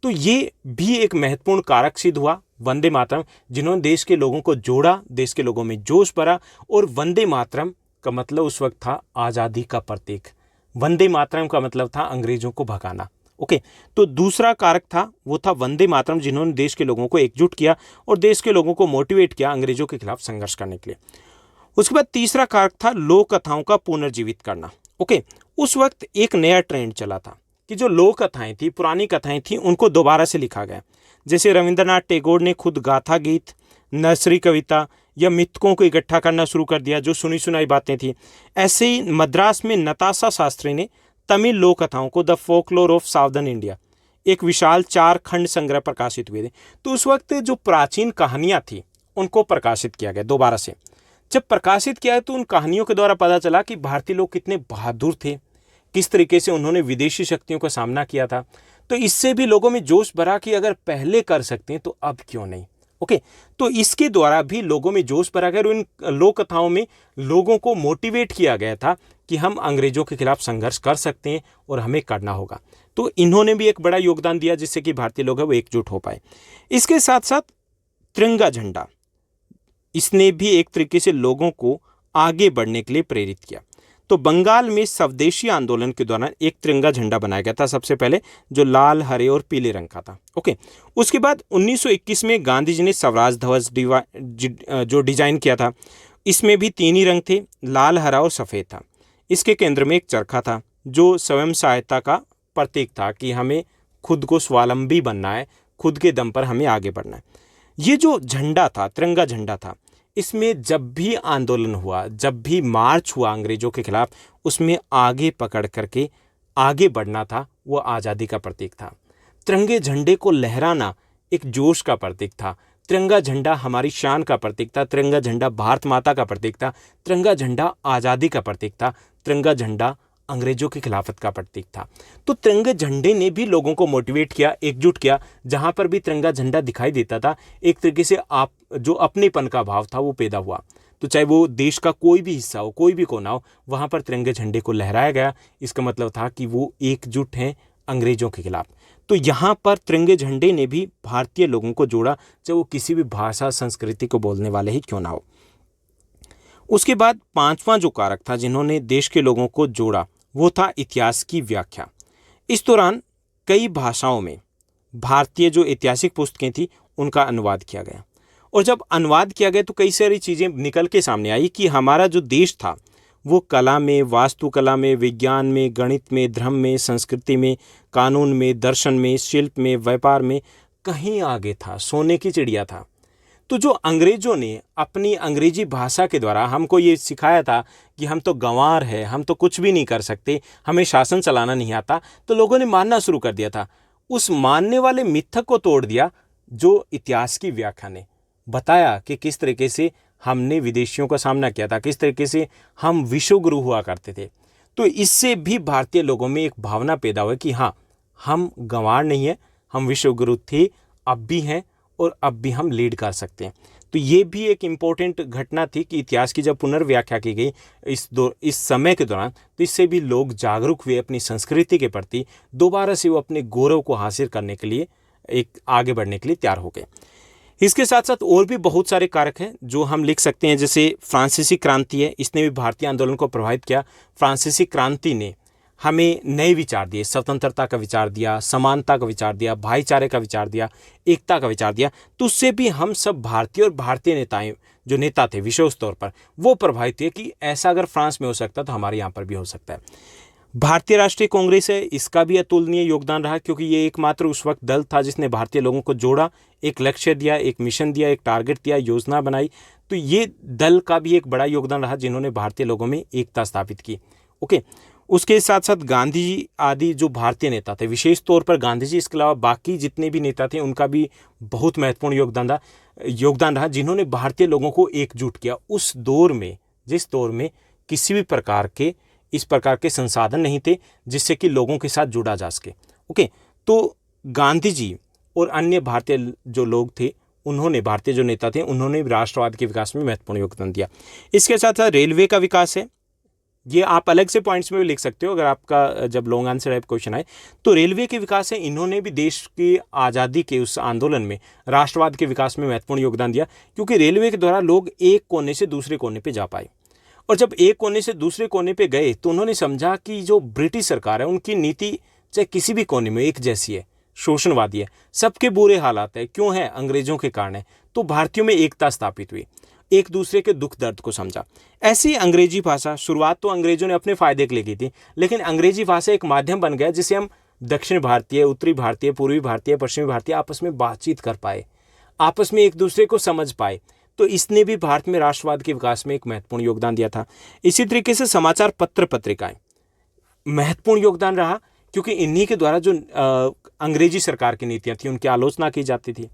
[SPEAKER 1] तो ये भी एक महत्वपूर्ण कारक सिद्ध हुआ, वंदे मातरम, जिन्होंने देश के लोगों को जोड़ा, देश के लोगों में जोश भरा। और वंदे मातरम का मतलब उस वक्त था आज़ादी का प्रतीक। वंदे मातरम का मतलब था अंग्रेजों को भगाना, ओके। तो दूसरा कारक था वो था वंदे मातरम, जिन्होंने देश के लोगों को एकजुट किया और देश के लोगों को मोटिवेट किया अंग्रेजों के खिलाफ संघर्ष करने के लिए। उसके बाद तीसरा कारक था लोक कथाओं का पुनर्जीवित करना, ओके। उस वक्त एक नया ट्रेंड चला था कि जो लोक कथाएं थी, पुरानी कथाएं थी, उनको दोबारा से लिखा गया। जैसे रविंद्रनाथ टैगोर ने खुद गाथा गीत, नर्सरी कविता या मिथकों को इकट्ठा करना शुरू कर दिया, जो सुनी सुनाई बातें थी। ऐसे ही मद्रास में नताशा शास्त्री ने तमिल लोक कथाओं को the folklore of southern India, एक विशाल 4 खंड संग्रह प्रकाशित हुए थे। तो उस वक्त जो प्राचीन कहानियाँ थी उनको प्रकाशित किया गया दोबारा से। जब प्रकाशित किया तो उन कहानियों के द्वारा पता चला कि भारतीय लोग कितने बहादुर थे, किस तरीके से उन्होंने विदेशी शक्तियों का सामना किया था। तो इससे भी लोगों में जोश भरा कि अगर पहले कर सकते हैं तो अब क्यों नहीं। ओके, तो इसके द्वारा भी लोगों में जोश भरा गया और इन लोक कथाओं में लोगों को मोटिवेट किया गया था कि हम अंग्रेजों के खिलाफ संघर्ष कर सकते हैं और हमें करना होगा। तो इन्होंने भी एक बड़ा योगदान दिया जिससे कि भारतीय लोग हैं वो एकजुट हो पाए। इसके साथ साथ तिरंगा झंडा, इसने भी एक तरीके से लोगों को आगे बढ़ने के लिए प्रेरित किया। तो बंगाल में स्वदेशी आंदोलन के दौरान एक तिरंगा झंडा बनाया गया था सबसे पहले, जो लाल, हरे और पीले रंग का था। ओके, उसके बाद 1921 में गांधी जी ने स्वराज ध्वज जो डिजाइन किया था, इसमें भी 3 ही रंग थे, लाल, हरा और सफ़ेद था। इसके केंद्र में एक चरखा था जो स्वयं सहायता का प्रतीक था कि हमें खुद को स्वावलंबी बनना है, खुद के दम पर हमें आगे बढ़ना है। ये जो झंडा था, तिरंगा झंडा था, इसमें जब भी आंदोलन हुआ, जब भी मार्च हुआ अंग्रेजों के खिलाफ, उसमें आगे पकड़ करके आगे बढ़ना था, वो आज़ादी का प्रतीक था। तिरंगे झंडे को लहराना एक जोश का प्रतीक था। तिरंगा झंडा हमारी शान का प्रतीक था। तिरंगा झंडा भारत माता का प्रतीक था। तिरंगा झंडा आज़ादी का प्रतीक था। तिरंगा झंडा अंग्रेजों की खिलाफत का प्रतीक था। तो तिरंगे झंडे ने भी लोगों को मोटिवेट किया, एकजुट किया। जहां पर भी तिरंगा झंडा दिखाई देता था, एक तरीके से आप जो अपनेपन का भाव था वो पैदा हुआ। तो चाहे वो देश का कोई भी हिस्सा हो, कोई भी कोना हो, वहां पर तिरंगे झंडे को लहराया गया। इसका मतलब था कि वो एकजुट हैं अंग्रेजों के खिलाफ। तो यहाँ पर तिरंगे झंडे ने भी भारतीय लोगों को जोड़ा, चाहे वो किसी भी भाषा संस्कृति को बोलने वाले ही क्यों ना हो। उसके बाद 5वां जो कारक था जिन्होंने देश के लोगों को जोड़ा, वो था इतिहास की व्याख्या। इस दौरान कई भाषाओं में भारतीय जो ऐतिहासिक पुस्तकें थी उनका अनुवाद किया गया, और जब अनुवाद किया गया तो कई सारी चीज़ें निकल के सामने आई कि हमारा जो देश था वो कला में, वास्तुकला में, विज्ञान में, गणित में, धर्म में, संस्कृति में, कानून में, दर्शन में, शिल्प में, व्यापार में कहीं आगे था, सोने की चिड़िया था। तो जो अंग्रेजों ने अपनी अंग्रेजी भाषा के द्वारा हमको ये सिखाया था कि हम तो गंवार है, हम तो कुछ भी नहीं कर सकते, हमें शासन चलाना नहीं आता, तो लोगों ने मानना शुरू कर दिया था। उस मानने वाले मिथक को तोड़ दिया जो इतिहास की व्याख्या ने बताया कि किस तरीके से हमने विदेशियों का सामना किया था, किस तरीके से हम विश्वगुरु हुआ करते थे। तो इससे भी भारतीय लोगों में एक भावना पैदा हुई कि हाँ, हम गंवार नहीं है, हम विश्वगुरु थे, अब भी हैं और अब भी हम लीड कर सकते हैं। तो ये भी एक इम्पोर्टेंट घटना थी कि इतिहास की जब पुनर्व्याख्या की गई इस समय के दौरान, तो इससे भी लोग जागरूक हुए अपनी संस्कृति के प्रति, दोबारा से वो अपने गौरव को हासिल करने के लिए एक आगे बढ़ने के लिए तैयार हो गए। इसके साथ साथ और भी बहुत सारे कारक हैं जो हम लिख सकते हैं, जैसे फ्रांसीसी क्रांति है, इसने भी भारतीय आंदोलन को प्रभावित किया। फ्रांसीसी क्रांति ने हमें नए विचार दिए, स्वतंत्रता का विचार दिया, समानता का विचार दिया, भाईचारे का विचार दिया, एकता का विचार दिया। तो उससे भी हम सब भारतीय और भारतीय नेताएं जो नेता थे विशेष तौर पर वो प्रभावित हुए कि ऐसा अगर फ्रांस में हो सकता तो हमारे यहाँ पर भी हो सकता है। भारतीय राष्ट्रीय कांग्रेस है, इसका भी अतुलनीय योगदान रहा, क्योंकि ये एकमात्र उस वक्त दल था जिसने भारतीय लोगों को जोड़ा, एक लक्ष्य दिया, एक मिशन दिया, एक टारगेट दिया, योजना बनाई। तो ये दल का भी एक बड़ा योगदान रहा जिन्होंने भारतीय लोगों में एकता स्थापित की। ओके, उसके साथ साथ गांधी जी आदि जो भारतीय नेता थे, विशेष तौर पर गांधी जी, इसके अलावा बाकी जितने भी नेता थे उनका भी बहुत महत्वपूर्ण योगदान रहा, जिन्होंने भारतीय लोगों को एकजुट किया उस दौर में, जिस दौर में किसी भी प्रकार के इस प्रकार के संसाधन नहीं थे जिससे कि लोगों के साथ जुड़ा जा सके। ओके, तो गांधी जी और अन्य भारतीय जो लोग थे उन्होंने, भारतीय जो नेता थे, उन्होंने राष्ट्रवाद के विकास में महत्वपूर्ण योगदान दिया। इसके साथ साथ रेलवे का विकास है, ये आप अलग से पॉइंट्स में भी लिख सकते हो अगर आपका जब लॉन्ग आंसर टाइप क्वेश्चन आए। तो रेलवे के विकास है, इन्होंने भी देश की आज़ादी के उस आंदोलन में राष्ट्रवाद के विकास में महत्वपूर्ण योगदान दिया, क्योंकि रेलवे के द्वारा लोग एक कोने से दूसरे कोने पर जा पाए। और जब एक कोने से दूसरे कोने पे गए तो उन्होंने समझा कि जो ब्रिटिश सरकार है उनकी नीति चाहे किसी भी कोने में एक जैसी है, शोषणवादी है, सबके बुरे हालात है, क्यों है, अंग्रेजों के कारण है। तो भारतीयों में एकता स्थापित हुई, एक दूसरे के दुख दर्द को समझा। ऐसी अंग्रेजी भाषा, शुरुआत तो अंग्रेजों ने अपने फायदे के लिए की थी, लेकिन अंग्रेजी भाषा एक माध्यम बन गया जिससे हम दक्षिण भारतीय, उत्तरी भारतीय, पूर्वी भारतीय, पश्चिमी भारतीय आपस में बातचीत कर पाए, आपस में एक दूसरे को समझ पाए। तो इसने भी भारत में राष्ट्रवाद के विकास में एक महत्वपूर्ण योगदान दिया था। इसी तरीके से समाचार पत्र पत्रिकाएं महत्वपूर्ण योगदान रहा, क्योंकि इन्हीं के द्वारा जो अंग्रेजी सरकार की नीतियां थी उनकी आलोचना की जाती थी।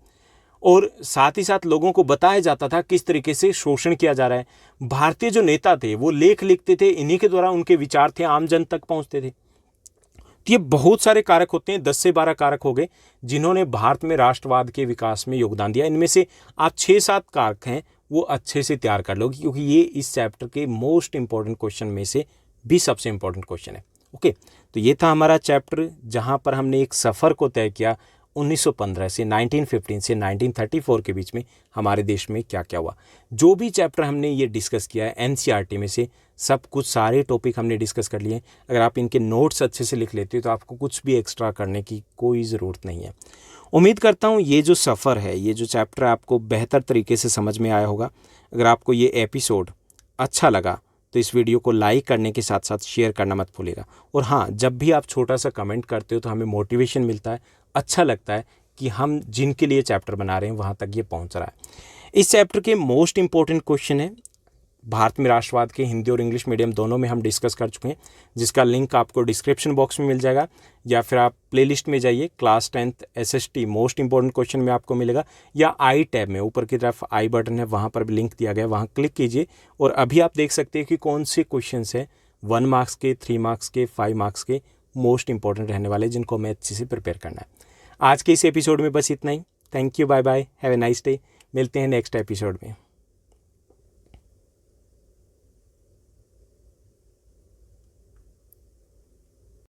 [SPEAKER 1] और साथ ही साथ लोगों को बताया जाता था किस तरीके से शोषण किया जा रहा है। भारतीय जो नेता थे वो लेख लिखते थे, इन्हीं के द्वारा उनके विचार थे आम जन तक पहुंचते थे। तो ये बहुत सारे कारक होते हैं, 10 से 12 कारक हो गए जिन्होंने भारत में राष्ट्रवाद के विकास में योगदान दिया। इनमें से आप 6-7 कारक हैं वो अच्छे से तैयार कर लोगे, क्योंकि ये इस चैप्टर के मोस्ट इंपॉर्टेंट क्वेश्चन में से भी सबसे इंपॉर्टेंट क्वेश्चन है। ओके, तो ये था हमारा चैप्टर जहाँ पर हमने एक सफ़र को तय किया 1915 से 1915 से 1934 के बीच में हमारे देश में क्या क्या हुआ। जो भी चैप्टर हमने ये डिस्कस किया है एनसीईआरटी में से सब कुछ सारे टॉपिक हमने डिस्कस कर लिए। अगर आप इनके नोट्स अच्छे से लिख लेते हो तो आपको कुछ भी एक्स्ट्रा करने की कोई ज़रूरत नहीं है। उम्मीद करता हूँ ये जो सफ़र है, ये जो चैप्टर आपको बेहतर तरीके से समझ में आया होगा। अगर आपको ये एपिसोड अच्छा लगा तो इस वीडियो को लाइक करने के साथ साथ शेयर करना मत भूलिएगा। और हाँ, जब भी आप छोटा सा कमेंट करते हो तो हमें मोटिवेशन मिलता है, अच्छा लगता है कि हम जिनके लिए चैप्टर बना रहे हैं वहाँ तक ये पहुँच रहा है। इस चैप्टर के मोस्ट इंपॉर्टेंट क्वेश्चन है भारत में राष्ट्रवाद के हिंदी और इंग्लिश मीडियम दोनों में हम डिस्कस कर चुके हैं, जिसका लिंक आपको डिस्क्रिप्शन बॉक्स में मिल जाएगा, या फिर आप प्लेलिस्ट में जाइए, class 10th SST most important question में आपको मिलेगा, या आई टैब में ऊपर की तरफ आई बटन है वहाँ पर भी लिंक दिया गया है, वहाँ क्लिक कीजिए और अभी आप देख सकते हैं कि कौन से क्वेश्चन है 1 मार्क्स के, 3 मार्क्स के, 5 मार्क्स के मोस्ट इंपॉर्टेंट रहने वाले, जिनको हमें अच्छे से प्रिपेयर करना है। आज के इस एपिसोड में बस इतना ही। Thank you, bye bye, have a nice day. मिलते हैं नेक्स्ट एपिसोड में।